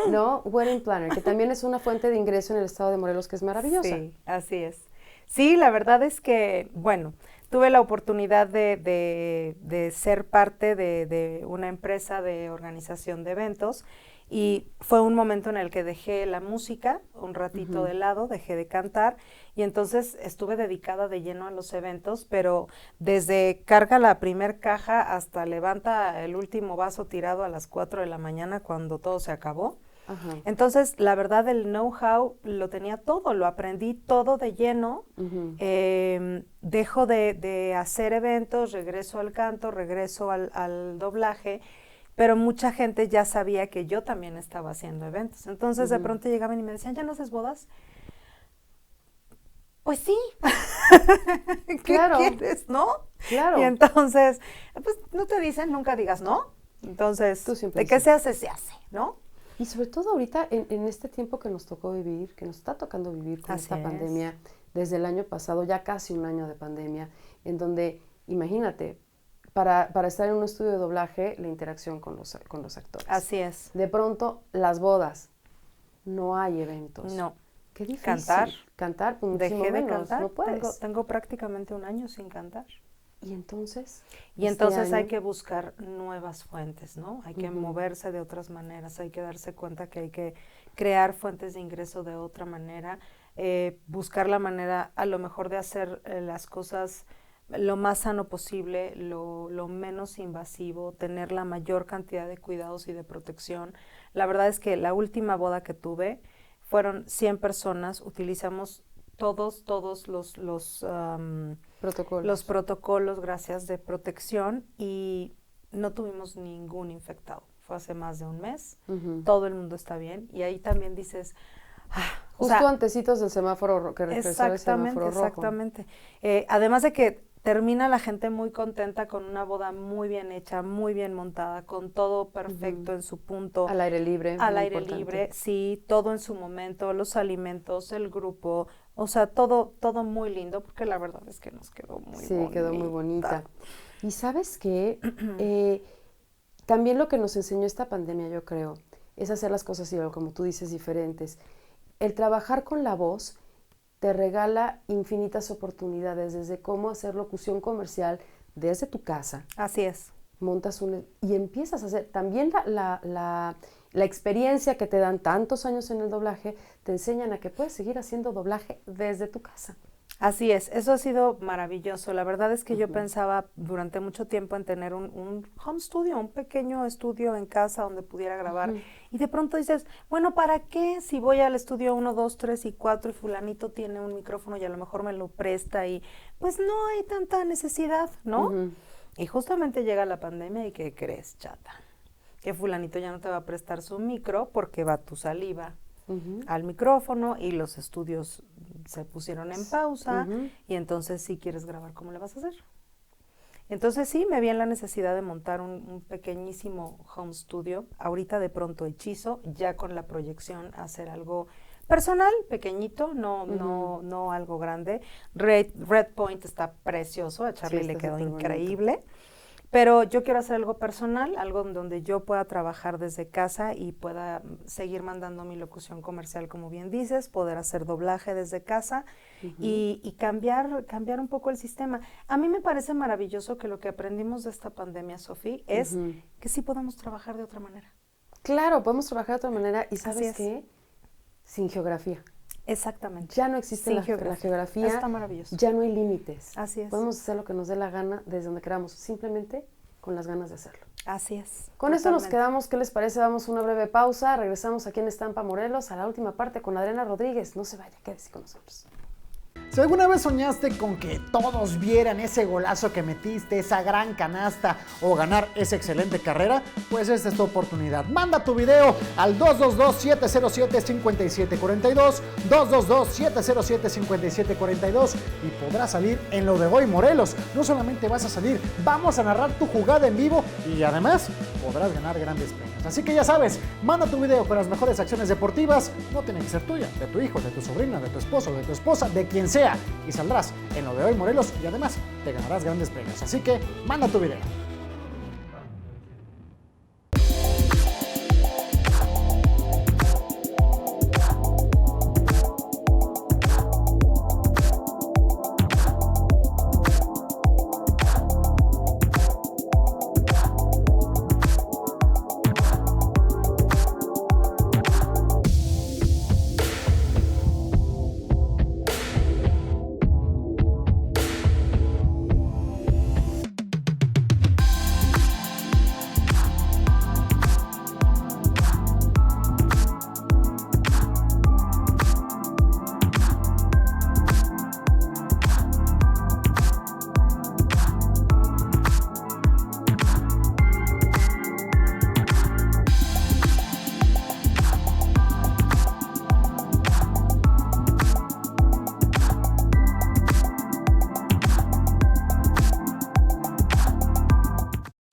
No, wedding planner, que también es una fuente de ingreso en el estado de Morelos que es maravillosa. Sí, así es. Sí, la verdad es que, bueno, tuve la oportunidad de ser parte de una empresa de organización de eventos y fue un momento en el que dejé la música un ratito de lado, dejé de cantar y entonces estuve dedicada de lleno a los eventos, pero desde carga la primer caja hasta levanta el último vaso tirado a las 4 de la mañana cuando todo se acabó. Entonces, la verdad, el know-how lo tenía todo, lo aprendí todo de lleno, dejo de hacer eventos, regreso al canto, regreso al doblaje, pero mucha gente ya sabía que yo también estaba haciendo eventos. Entonces, de pronto llegaban y me decían, ¿ya no haces bodas? Pues sí. ¿Qué quieres, no? Claro. Y entonces, pues no te dicen, nunca digas no. Entonces, de qué se hace, ¿no? Y sobre todo ahorita, en este tiempo que nos tocó vivir, que nos está tocando vivir con esta pandemia, desde el año pasado, ya casi un año de pandemia, en donde, imagínate, para estar en un estudio de doblaje, la interacción con los actores. Así es. De pronto, las bodas, no hay eventos. No. Qué difícil. Cantar, pues dejé de cantar. No puedes. Tengo prácticamente un año sin cantar. ¿Y entonces? Y entonces hay que buscar nuevas fuentes, ¿no? Hay que moverse de otras maneras, hay que darse cuenta que hay que crear fuentes de ingreso de otra manera, buscar la manera a lo mejor de hacer las cosas lo más sano posible, lo menos invasivo, tener la mayor cantidad de cuidados y de protección. La verdad es que la última boda que tuve fueron 100 personas, utilizamos todos los protocolos, gracias, de protección y no tuvimos ningún infectado. Fue hace más de un mes, todo el mundo está bien y ahí también dices... Justo antecitos del semáforo, que regresó el semáforo rojo. Exactamente. Además de que termina la gente muy contenta con una boda muy bien hecha, muy bien montada, con todo perfecto en su punto. Al aire libre. Al aire libre, sí, todo en su momento, los alimentos, el grupo, o sea, todo muy lindo, porque la verdad es que nos quedó muy bonita. Sí, quedó muy bonita. Y ¿sabes qué? También lo que nos enseñó esta pandemia, yo creo, es hacer las cosas, como tú dices, diferentes. El trabajar con la voz te regala infinitas oportunidades, desde cómo hacer locución comercial desde tu casa. Así es. Montas y empiezas a hacer, también la experiencia que te dan tantos años en el doblaje, te enseñan a que puedes seguir haciendo doblaje desde tu casa. Así es, eso ha sido maravilloso. La verdad es que yo pensaba durante mucho tiempo en tener un home studio, un pequeño estudio en casa donde pudiera grabar. Y de pronto dices, bueno, ¿para qué si voy al estudio 1, 2, 3 y 4 y fulanito tiene un micrófono y a lo mejor me lo presta y pues no hay tanta necesidad, ¿no? Y justamente llega la pandemia y ¿qué crees, chata? Que fulanito ya no te va a prestar su micro porque va tu saliva al micrófono y los estudios se pusieron en pausa y entonces si quieres grabar, ¿cómo le vas a hacer? Entonces sí, me vi en la necesidad de montar un pequeñísimo home studio, ahorita de pronto hechizo, ya con la proyección a hacer algo personal, pequeñito, no algo grande. Red Point está precioso, a Charlie le quedó increíble. Pero yo quiero hacer algo personal, algo donde yo pueda trabajar desde casa y pueda seguir mandando mi locución comercial, como bien dices, poder hacer doblaje desde casa y cambiar un poco el sistema. A mí me parece maravilloso que lo que aprendimos de esta pandemia, Sofi, es que sí podemos trabajar de otra manera. Claro, podemos trabajar de otra manera y ¿sabes qué? Sin geografía. Exactamente. Ya no existe la geografía. Está maravilloso. Ya no hay límites. Así es. Podemos hacer lo que nos dé la gana desde donde queramos, simplemente con las ganas de hacerlo. Así es. Con esto nos quedamos. ¿Qué les parece? Damos una breve pausa. Regresamos aquí en Estampa Morelos a la última parte con Adriana Rodríguez. No se vaya, quédese con nosotros. Si alguna vez soñaste con que todos vieran ese golazo que metiste, esa gran canasta o ganar esa excelente carrera, pues esta es tu oportunidad. Manda tu video al 222-707-5742, 222-707-5742 y podrás salir en Lo de Hoy Morelos. No solamente vas a salir, vamos a narrar tu jugada en vivo y además podrás ganar grandes premios. Así que ya sabes, manda tu video con las mejores acciones deportivas. No tiene que ser tuya, de tu hijo, de tu sobrina, de tu esposo, de tu esposa, de quien sea. Y saldrás en Lo de Hoy Morelos y además te ganarás grandes premios. Así que manda tu video.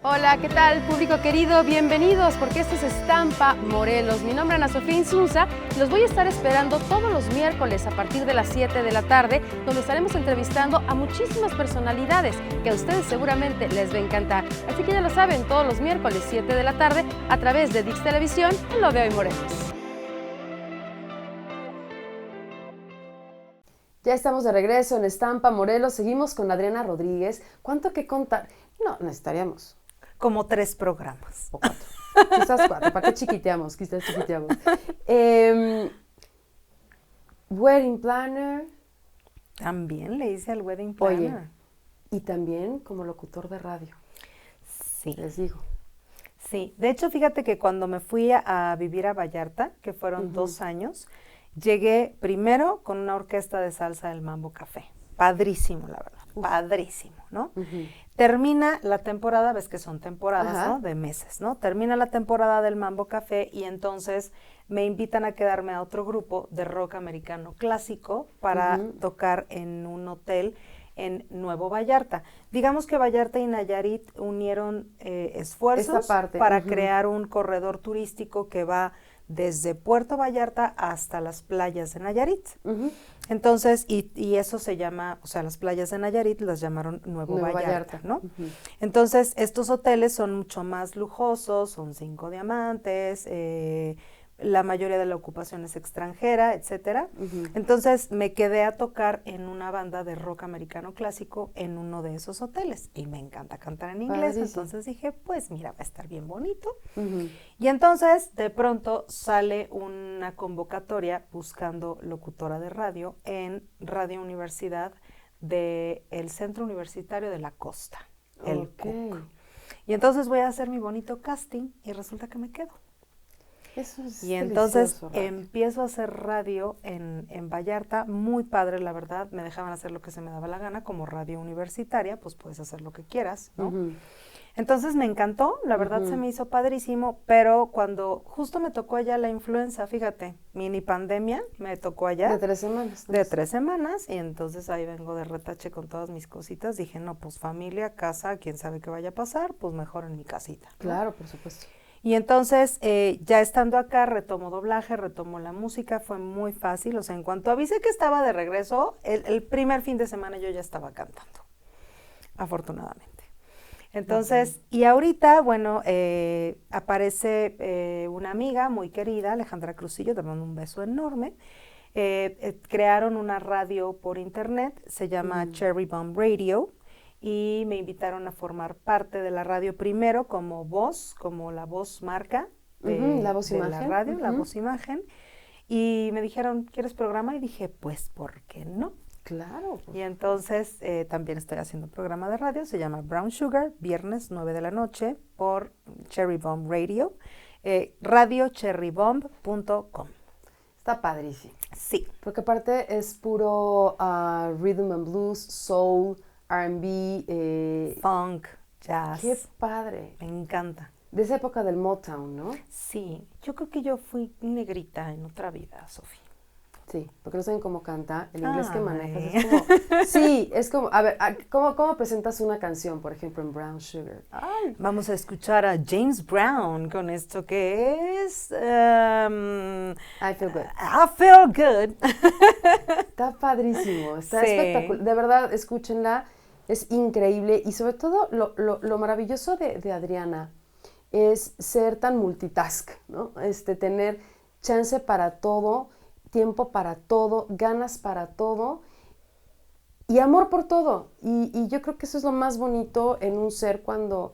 Hola, ¿qué tal, público querido? Bienvenidos, porque esto es Estampa Morelos. Mi nombre es Ana Sofía Insunza y los voy a estar esperando todos los miércoles a partir de las 7 de la tarde, donde estaremos entrevistando a muchísimas personalidades que a ustedes seguramente les va a encantar. Así que ya lo saben, todos los miércoles 7 de la tarde a través de Dix Televisión en Lo de Hoy Morelos. Ya estamos de regreso en Estampa Morelos. Seguimos con Adriana Rodríguez. ¿Cuánto que contar? No, necesitaríamos como 3 programas. O 4. Quizás 4. ¿Para qué chiquiteamos? Quizás chiquiteamos. Wedding planner. También le hice al wedding planner. Oye, y también como locutor de radio. Sí. Les digo. Sí. De hecho, fíjate que cuando me fui a vivir a Vallarta, que fueron 2 años, llegué primero con una orquesta de salsa del Mambo Café. Padrísimo, la verdad. Padrísimo, ¿no? Termina la temporada, ves que son temporadas, ¿no? De meses, ¿no? Termina la temporada del Mambo Café y entonces me invitan a quedarme a otro grupo de rock americano clásico para tocar en un hotel en Nuevo Vallarta. Digamos que Vallarta y Nayarit unieron esfuerzos para crear un corredor turístico que va desde Puerto Vallarta hasta las playas de Nayarit. Entonces, y eso se llama, o sea, las playas de Nayarit las llamaron Nuevo Vallarta, ¿no? Entonces, estos hoteles son mucho más lujosos, son 5 diamantes, la mayoría de la ocupación es extranjera, etcétera. Entonces, me quedé a tocar en una banda de rock americano clásico en uno de esos hoteles. Y me encanta cantar en inglés, entonces dije, pues mira, va a estar bien bonito. Y entonces, de pronto, sale un una convocatoria buscando locutora de radio en Radio Universidad del Centro Universitario de la Costa, el CUC. Y entonces voy a hacer mi bonito casting y resulta que me quedo. Eso es y entonces delicioso, empiezo a hacer radio en Vallarta, muy padre la verdad, me dejaban hacer lo que se me daba la gana, como radio universitaria, pues puedes hacer lo que quieras, ¿no? Entonces me encantó, la verdad se me hizo padrísimo, pero cuando justo me tocó allá la influenza, fíjate, mini pandemia, me tocó allá. De 3 semanas. De 3 semanas, y entonces ahí vengo de retache con todas mis cositas, dije, no, pues familia, casa, quién sabe qué vaya a pasar, pues mejor en mi casita, ¿no? Claro, por supuesto. Y entonces, ya estando acá, retomo doblaje, retomo la música, fue muy fácil, o sea, en cuanto avisé que estaba de regreso, el primer fin de semana yo ya estaba cantando, afortunadamente. Entonces, y ahorita, bueno, aparece una amiga muy querida, Alejandra Cruzillo, te mando un beso enorme, crearon una radio por internet, se llama Cherry Bomb Radio, y me invitaron a formar parte de la radio primero como voz, como la voz marca de la voz imagen. La radio, la voz imagen, y me dijeron, ¿quieres programa? Y dije, pues, ¿por qué no? Claro. Y entonces también estoy haciendo un programa de radio, se llama Brown Sugar, viernes 9 de la noche por Cherry Bomb Radio, radiocherrybomb.com. Está padrísimo. Sí. Porque aparte es puro rhythm and blues, soul, R&B, funk, jazz. Qué padre. Me encanta. De esa época del Motown, ¿no? Sí, yo creo que yo fui negrita en otra vida, Sofía. Sí, porque no saben cómo canta, el inglés que Ay. manejas es como... Sí, es como... A ver, ¿cómo presentas una canción, por ejemplo, en Brown Sugar? Ay, vamos a escuchar a James Brown con esto que es... I Feel Good. I Feel Good. Está padrísimo, está Sí. espectacular. De verdad, escúchenla, es increíble. Y sobre todo, lo maravilloso de Adriana es ser tan multitask, ¿no? Tener chance para todo, tiempo para todo, ganas para todo y amor por todo. Y yo creo que eso es lo más bonito en un ser cuando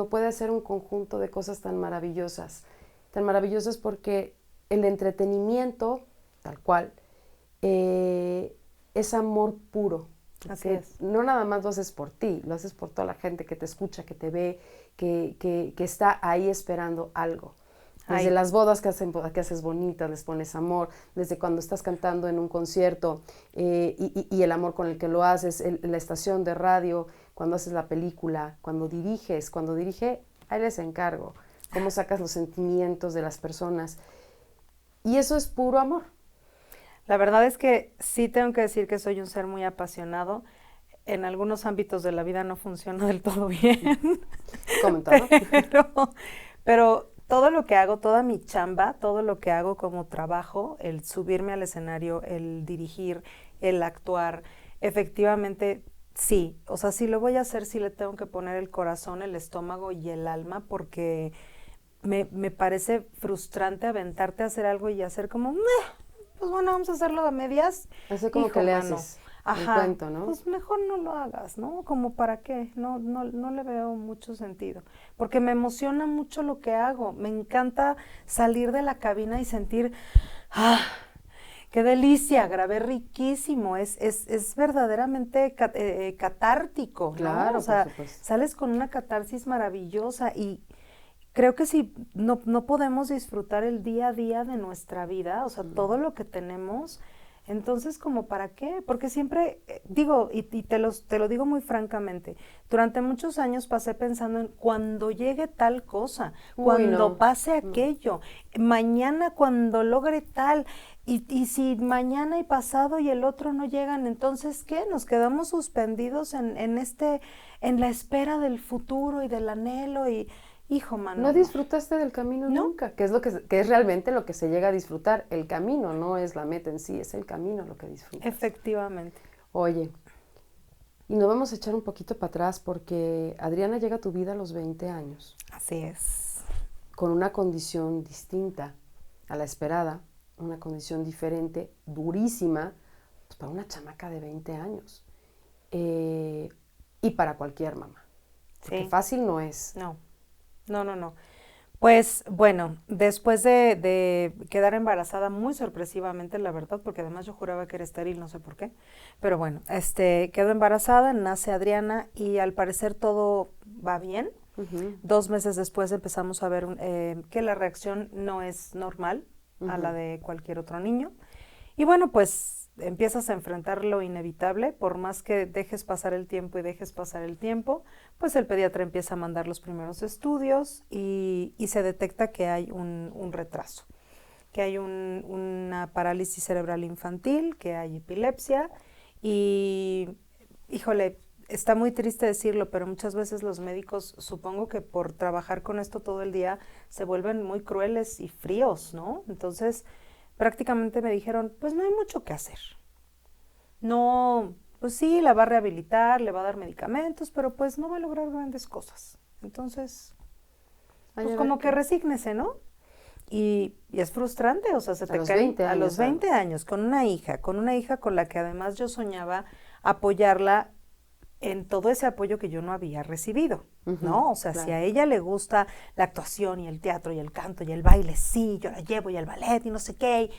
puede hacer un conjunto de cosas tan maravillosas. Tan maravillosas porque el entretenimiento, tal cual, es amor puro. Así es. No nada más lo haces por ti, lo haces por toda la gente que te escucha, que te ve, que está ahí esperando algo. Desde las bodas que haces bonitas, les pones amor, desde cuando estás cantando en un concierto y el amor con el que lo haces, la estación de radio, cuando haces la película, cuando dirige, ahí les encargo, cómo sacas los sentimientos de las personas. Y eso es puro amor. La verdad es que sí tengo que decir que soy un ser muy apasionado. En algunos ámbitos de la vida no funciona del todo bien. Como en todo. Pero todo lo que hago, toda mi chamba, todo lo que hago como trabajo, el subirme al escenario, el dirigir, el actuar, efectivamente sí. O sea, si lo voy a hacer, sí le tengo que poner el corazón, el estómago y el alma, porque me parece frustrante aventarte a hacer algo y hacer como, pues bueno, vamos a hacerlo a medias. Hace como Hijo, que le mano. haces Ajá, el cuento, ¿no? pues mejor no lo hagas, ¿no? Como para qué, no le veo mucho sentido, porque me emociona mucho lo que hago, me encanta salir de la cabina y sentir, qué delicia, grabé riquísimo, es verdaderamente catártico, ¿no? Claro, o sea, por supuesto. sales con una catarsis maravillosa y creo que si no podemos disfrutar el día a día de nuestra vida, o sea, todo lo que tenemos. Entonces, ¿como para qué? Porque siempre, digo, y te lo digo muy francamente, durante muchos años pasé pensando en cuando llegue tal cosa, cuando pase aquello, mañana cuando logre tal, y si mañana y pasado y el otro no llegan, entonces, ¿qué? Nos quedamos suspendidos en la espera del futuro y del anhelo y... Hijo, mano. No disfrutaste del camino nunca, que es realmente lo que se llega a disfrutar. El camino no es la meta en sí, es el camino lo que disfrutas. Efectivamente. Oye, y nos vamos a echar un poquito para atrás porque Adriana llega a tu vida a los 20 años. Así es. Con una condición distinta a la esperada, una condición diferente, durísima, pues para una chamaca de 20 años. Y para cualquier mamá. Porque Sí. fácil no es. No. Pues bueno, después de quedar embarazada muy sorpresivamente, la verdad, porque además yo juraba que era estéril, no sé por qué, pero bueno, quedo embarazada, nace Adriana y al parecer todo va bien. 2 meses después empezamos a ver que la reacción no es normal a la de cualquier otro niño. Y bueno, pues empiezas a enfrentar lo inevitable, por más que dejes pasar el tiempo y dejes pasar el tiempo, pues el pediatra empieza a mandar los primeros estudios y se detecta que hay un retraso, que hay una parálisis cerebral infantil, que hay epilepsia y, híjole, está muy triste decirlo, pero muchas veces los médicos, supongo que por trabajar con esto todo el día, se vuelven muy crueles y fríos, ¿no? Entonces, prácticamente me dijeron, pues no hay mucho que hacer. No, pues sí, la va a rehabilitar, le va a dar medicamentos, pero pues no va a lograr grandes cosas. Entonces, pues como que resígnese, ¿no? Y es frustrante, o sea, se te cae a los 20 años con una hija con la que además yo soñaba apoyarla en todo ese apoyo que yo no había recibido, ¿no? O sea, claro, si a ella le gusta la actuación y el teatro y el canto y el baile, sí, yo la llevo y el ballet y no sé qué, y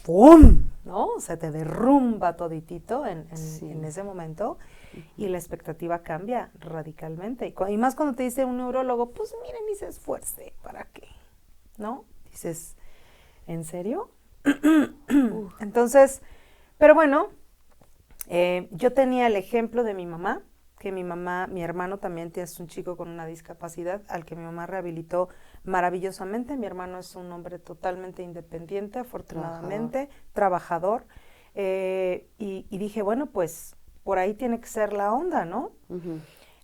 ¡pum! ¿No? O sea, te derrumba toditito en ese momento y la expectativa cambia radicalmente. Y más cuando te dice un neurólogo, pues miren, ni se esfuerce, ¿para qué? ¿No? Dices, ¿en serio? Entonces, pero bueno, yo tenía el ejemplo de mi mamá, que mi hermano también es un chico con una discapacidad, al que mi mamá rehabilitó maravillosamente. Mi hermano es un hombre totalmente independiente, afortunadamente, trabajador. Y dije, bueno, pues por ahí tiene que ser la onda, ¿no?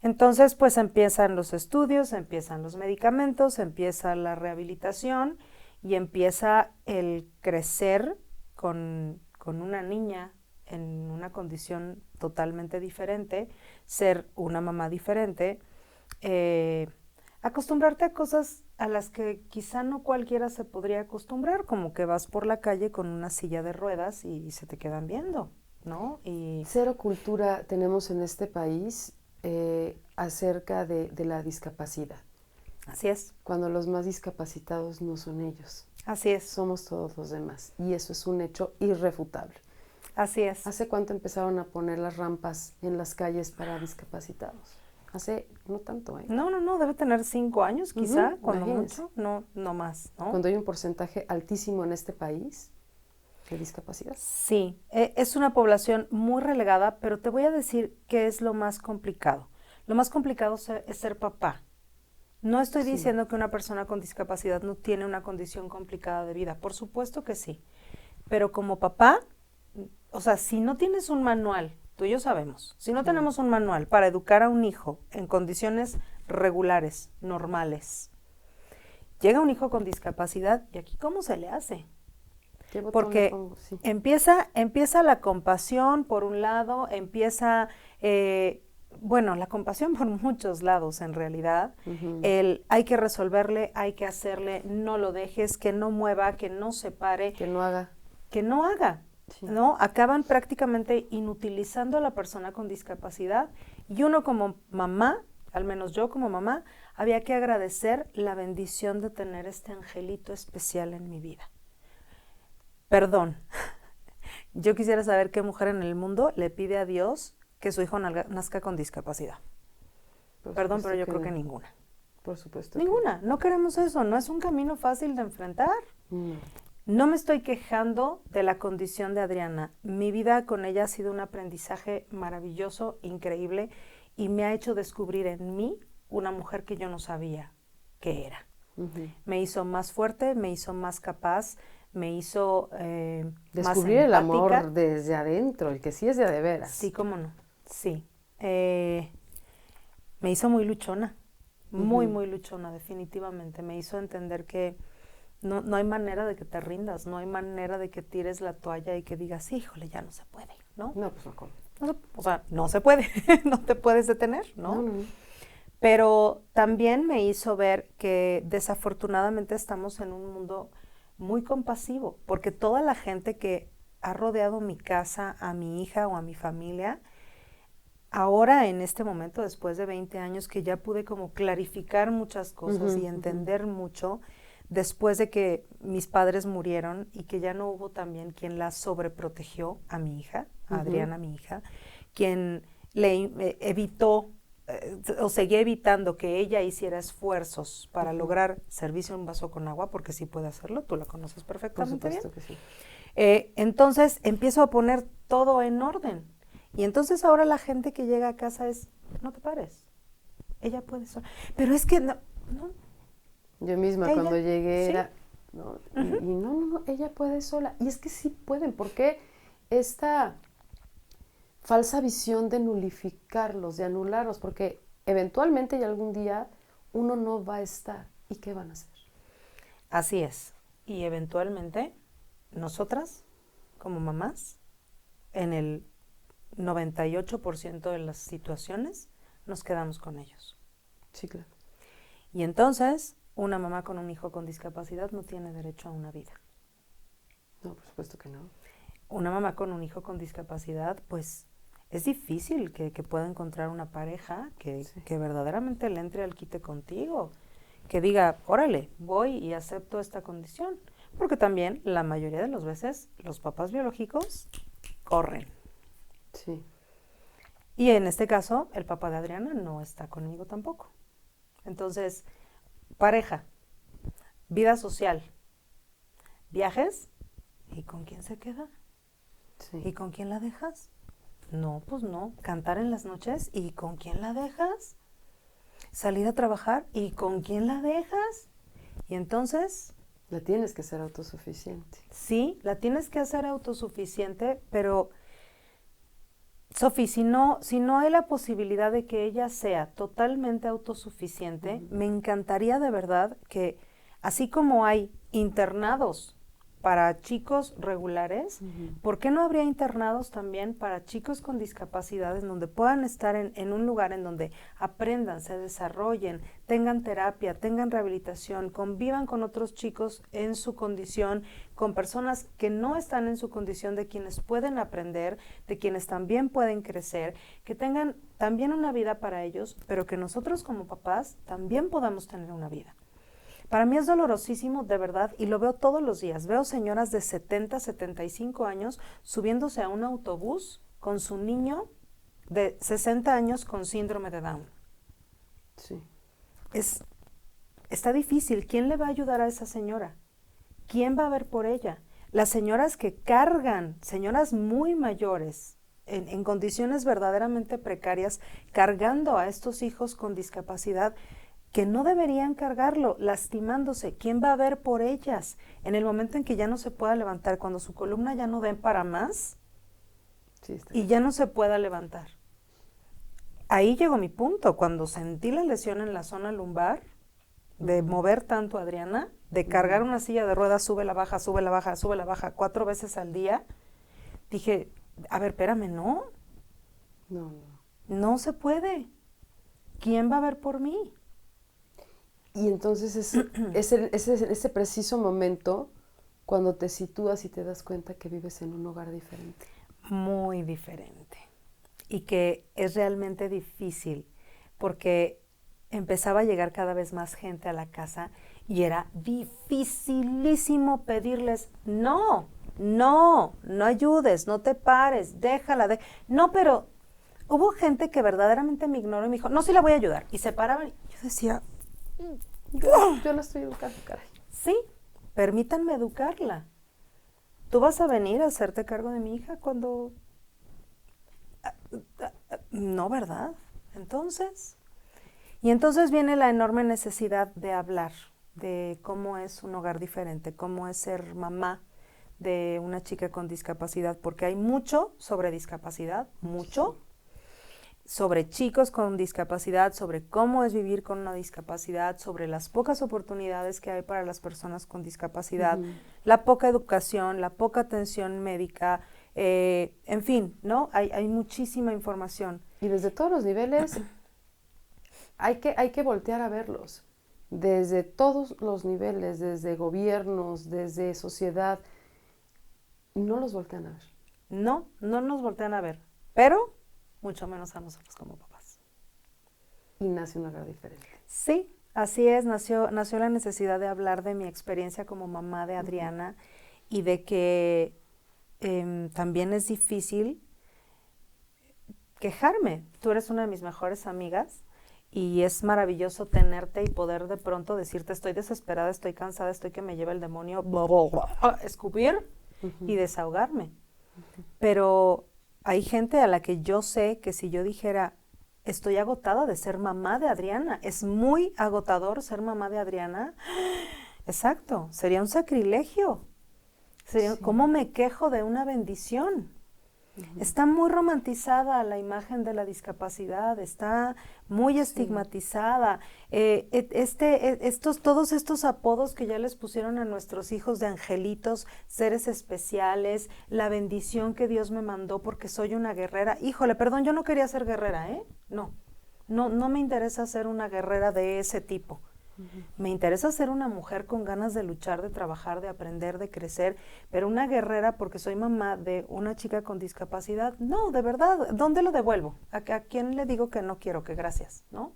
Entonces, pues empiezan los estudios, empiezan los medicamentos, empieza la rehabilitación y empieza el crecer con una niña en una condición totalmente diferente, ser una mamá diferente, acostumbrarte a cosas a las que quizá no cualquiera se podría acostumbrar, como que vas por la calle con una silla de ruedas y se te quedan viendo, ¿no? Y cero cultura tenemos en este país acerca de la discapacidad. Así es. Cuando los más discapacitados no son ellos. Así es. Somos todos los demás. Y eso es un hecho irrefutable. Así es. ¿Hace cuánto empezaron a poner las rampas en las calles para discapacitados? Hace no tanto, ¿eh? No, debe tener 5 años quizá, cuando mucho, no más, ¿no? Cuando hay un porcentaje altísimo en este país de discapacidad. Sí, es una población muy relegada, pero te voy a decir qué es lo más complicado. Lo más complicado es ser papá. No estoy diciendo que una persona con discapacidad no tiene una condición complicada de vida, por supuesto que sí, pero como papá, o sea, si no tienes un manual, tú y yo sabemos, si no tenemos un manual para educar a un hijo en condiciones regulares, normales, llega un hijo con discapacidad y aquí ¿cómo se le hace? Porque empieza la compasión por un lado, empieza, la compasión por muchos lados en realidad, el hay que resolverle, hay que hacerle, no lo dejes, que no mueva, que no se pare. Que no haga. Sí. ¿No? Acaban prácticamente inutilizando a la persona con discapacidad y uno como mamá, al menos yo como mamá, había que agradecer la bendición de tener este angelito especial en mi vida. Perdón, yo quisiera saber qué mujer en el mundo le pide a Dios que su hijo nazca con discapacidad. Perdón, pero yo creo que ninguna. Por supuesto. Ninguna, no queremos eso, no es un camino fácil de enfrentar. No me estoy quejando de la condición de Adriana. Mi vida con ella ha sido un aprendizaje maravilloso, increíble, y me ha hecho descubrir en mí una mujer que yo no sabía que era. Me hizo más fuerte, me hizo más capaz, me hizo descubrir más el amor desde adentro, el que sí es de veras. Sí, cómo no, sí. Me hizo muy luchona, muy luchona, definitivamente. Me hizo entender que no hay manera de que te rindas, no hay manera de que tires la toalla y que digas, híjole, ya no se puede, ¿no? No, pues no. O sea, no se puede, no te puedes detener, ¿no? No. Pero también me hizo ver que desafortunadamente estamos en un mundo muy compasivo, porque toda la gente que ha rodeado mi casa, a mi hija o a mi familia, ahora en este momento, después de 20 años, que ya pude como clarificar muchas cosas y entender mucho, después de que mis padres murieron y que ya no hubo también quien la sobreprotegió a mi hija, a Adriana, mi hija, quien le evitó o seguía evitando que ella hiciera esfuerzos para lograr servirse un vaso con agua, porque sí puede hacerlo, tú la conoces perfectamente bien. Por supuesto que sí. Entonces empiezo a poner todo en orden. Y entonces ahora la gente que llega a casa es, no te pares, ella puede sola. Pero es que no. Yo misma Ella, cuando llegué ¿sí? era, ¿no? Y no, ella puede sola. Y es que sí pueden, porque esta falsa visión de nulificarlos, de anularlos, porque eventualmente y algún día uno no va a estar. ¿Y qué van a hacer? Así es. Y eventualmente nosotras, como mamás, en el 98% de las situaciones, nos quedamos con ellos. Sí, claro. Y entonces, una mamá con un hijo con discapacidad no tiene derecho a una vida. No, por supuesto que no. Una mamá con un hijo con discapacidad, pues es difícil que pueda encontrar una pareja que verdaderamente le entre al quite contigo, que diga, órale, voy y acepto esta condición. Porque también la mayoría de las veces los papás biológicos corren. Sí. Y en este caso, el papá de Adriana no está conmigo tampoco. Entonces, pareja, vida social, viajes, ¿y con quién se queda? Sí. ¿Y con quién la dejas? No, pues no. Cantar en las noches, ¿y con quién la dejas? Salir a trabajar, ¿y con quién la dejas? Y entonces, La tienes que ser autosuficiente. sí, la tienes que hacer autosuficiente, pero, Sofi, si no hay la posibilidad de que ella sea totalmente autosuficiente, me encantaría de verdad que, así como hay internados para chicos regulares, ¿por qué no habría internados también para chicos con discapacidades donde puedan estar en un lugar en donde aprendan, se desarrollen, tengan terapia, tengan rehabilitación, convivan con otros chicos en su condición, con personas que no están en su condición, de quienes pueden aprender, de quienes también pueden crecer, que tengan también una vida para ellos, pero que nosotros como papás también podamos tener una vida? Para mí es dolorosísimo, de verdad, y lo veo todos los días. Veo señoras de 70, 75 años subiéndose a un autobús con su niño de 60 años con síndrome de Down. Sí. Está difícil. ¿Quién le va a ayudar a esa señora? ¿Quién va a ver por ella? Las señoras que cargan, señoras muy mayores, en condiciones verdaderamente precarias, cargando a estos hijos con discapacidad, que no deberían cargarlo, lastimándose. ¿Quién va a ver por ellas? En el momento en que ya no se pueda levantar, cuando su columna ya no dé para más, Sí, y ya no se pueda levantar. Ahí llegó mi punto, cuando sentí la lesión en la zona lumbar, de mover tanto a Adriana, de cargar una silla de ruedas, sube la baja, sube la baja, sube la baja, 4 veces al día, dije, a ver, espérame, no se puede. ¿Quién va a ver por mí? Y entonces ese preciso momento cuando te sitúas y te das cuenta que vives en un hogar diferente. Muy diferente. Y que es realmente difícil, porque empezaba a llegar cada vez más gente a la casa y era dificilísimo pedirles, no ayudes, no te pares, déjala. No, pero hubo gente que verdaderamente me ignoró y me dijo, no, sí la voy a ayudar. Y se paraban y yo decía, yo la estoy educando, caray. Sí, permítanme educarla. ¿Tú vas a venir a hacerte cargo de mi hija cuando...? No, ¿verdad? Entonces... Y entonces viene la enorme necesidad de hablar de cómo es un hogar diferente, cómo es ser mamá de una chica con discapacidad, porque hay mucho sobre discapacidad, mucho, sobre chicos con discapacidad, sobre cómo es vivir con una discapacidad, sobre las pocas oportunidades que hay para las personas con discapacidad, la poca educación, la poca atención médica, en fin, ¿no? Hay muchísima información. Y desde todos los niveles hay que voltear a verlos. Desde todos los niveles, desde gobiernos, desde sociedad, no los voltean a ver. No nos voltean a ver, pero mucho menos a nosotros como papás. Y nace un hogar diferente. Sí, así es, nació la necesidad de hablar de mi experiencia como mamá de Adriana y de que también es difícil quejarme. Tú eres una de mis mejores amigas y es maravilloso tenerte y poder de pronto decirte estoy desesperada, estoy cansada, estoy que me lleva el demonio, escupir y desahogarme. Pero hay gente a la que yo sé que si yo dijera estoy agotada de ser mamá de Adriana, es muy agotador ser mamá de Adriana, exacto, sería un sacrilegio. ¿Cómo me quejo de una bendición? Está muy romantizada la imagen de la discapacidad, está muy estigmatizada. Todos estos apodos que ya les pusieron a nuestros hijos de angelitos, seres especiales, la bendición que Dios me mandó porque soy una guerrera. Híjole, perdón, yo no quería ser guerrera, ¿eh? No me interesa ser una guerrera de ese tipo. Me interesa ser una mujer con ganas de luchar, de trabajar, de aprender, de crecer, pero una guerrera porque soy mamá de una chica con discapacidad, no, de verdad, ¿dónde lo devuelvo? ¿A quién le digo que no quiero, que gracias, no?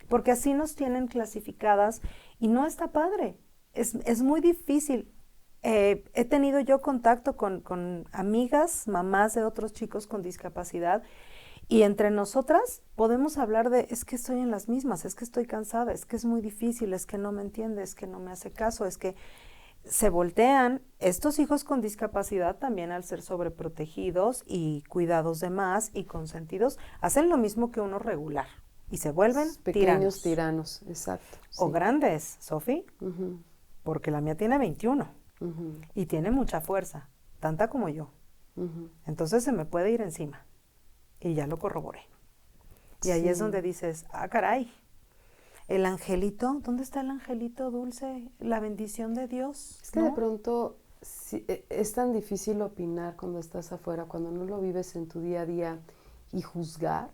Porque así nos tienen clasificadas y no está padre, es muy difícil. He tenido yo contacto con amigas, mamás de otros chicos con discapacidad. Y entre nosotras podemos hablar de, es que estoy en las mismas, es que estoy cansada, es que es muy difícil, es que no me entiende, es que no me hace caso, es que se voltean. Estos hijos con discapacidad también al ser sobreprotegidos y cuidados de más y consentidos, hacen lo mismo que uno regular y se vuelven pequeños tiranos, exacto. O sí. Grandes, Sofi, porque la mía tiene 21 y tiene mucha fuerza, tanta como yo. Entonces se me puede ir encima. Y ya lo corroboré. Y ahí es donde dices, caray, el angelito, ¿dónde está el angelito dulce? La bendición de Dios. Es que de pronto es tan difícil opinar cuando estás afuera, cuando no lo vives en tu día a día y juzgar,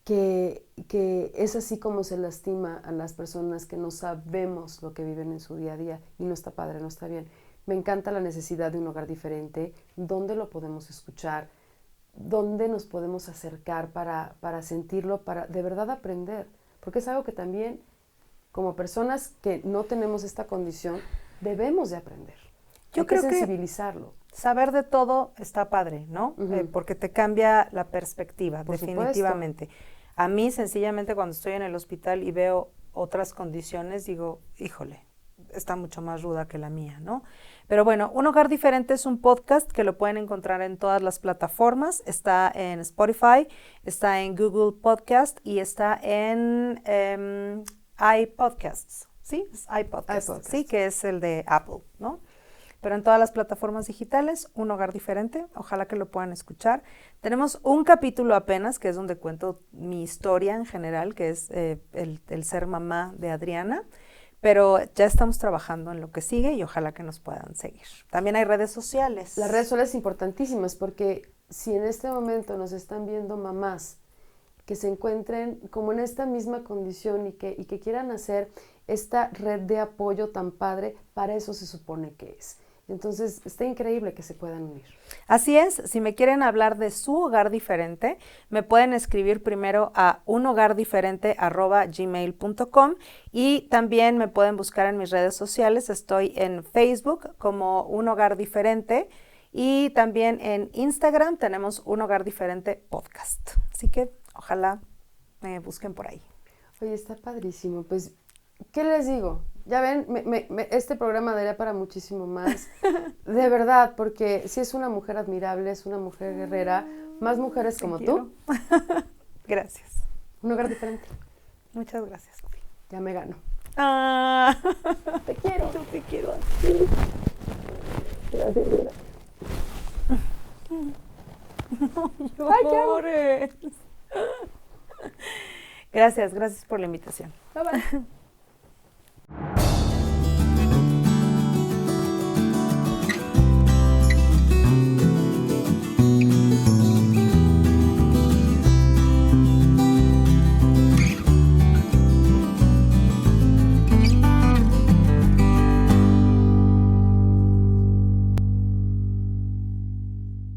que es así como se lastima a las personas que no sabemos lo que viven en su día a día y no está padre, no está bien. Me encanta la necesidad de un hogar diferente, dónde lo podemos escuchar, dónde nos podemos acercar para sentirlo, para de verdad aprender, porque es algo que también como personas que no tenemos esta condición debemos de aprender. Yo creo que sensibilizarlo. Saber de todo está padre, ¿no? Porque te cambia la perspectiva, Por definitivamente. supuesto. A mí, sencillamente, cuando estoy en el hospital y veo otras condiciones, digo, híjole, está mucho más ruda que la mía, ¿no? Pero bueno, Un Hogar Diferente es un podcast que lo pueden encontrar en todas las plataformas. Está en Spotify, está en Google Podcast y está en iPodcasts, ¿sí? iPodcasts, sí, que es el de Apple, ¿no? Pero en todas las plataformas digitales, Un Hogar Diferente, ojalá que lo puedan escuchar. Tenemos un capítulo apenas, que es donde cuento mi historia en general, que es el ser mamá de Adriana, pero ya estamos trabajando en lo que sigue y ojalá que nos puedan seguir. También hay redes sociales. Las redes sociales importantísimas, porque si en este momento nos están viendo mamás que se encuentren como en esta misma condición y que quieran hacer esta red de apoyo tan padre, para eso se supone que es. Entonces, está increíble que se puedan unir. Así es, si me quieren hablar de su hogar diferente, me pueden escribir primero a unhogardiferente@gmail.com y también me pueden buscar en mis redes sociales. Estoy en Facebook como Un Hogar Diferente y también en Instagram tenemos Un Hogar Diferente Podcast. Así que ojalá me busquen por ahí. Oye, está padrísimo. Pues, ¿qué les digo? Ya ven, este programa daría para muchísimo más, de verdad, porque si es una mujer admirable, es una mujer guerrera, más mujeres como tú. Gracias. Un hogar diferente. Muchas gracias, Sofi. Ya me gano. Te quiero. Yo te quiero. Gracias, gracias. No llores. Gracias por la invitación. Bye bye.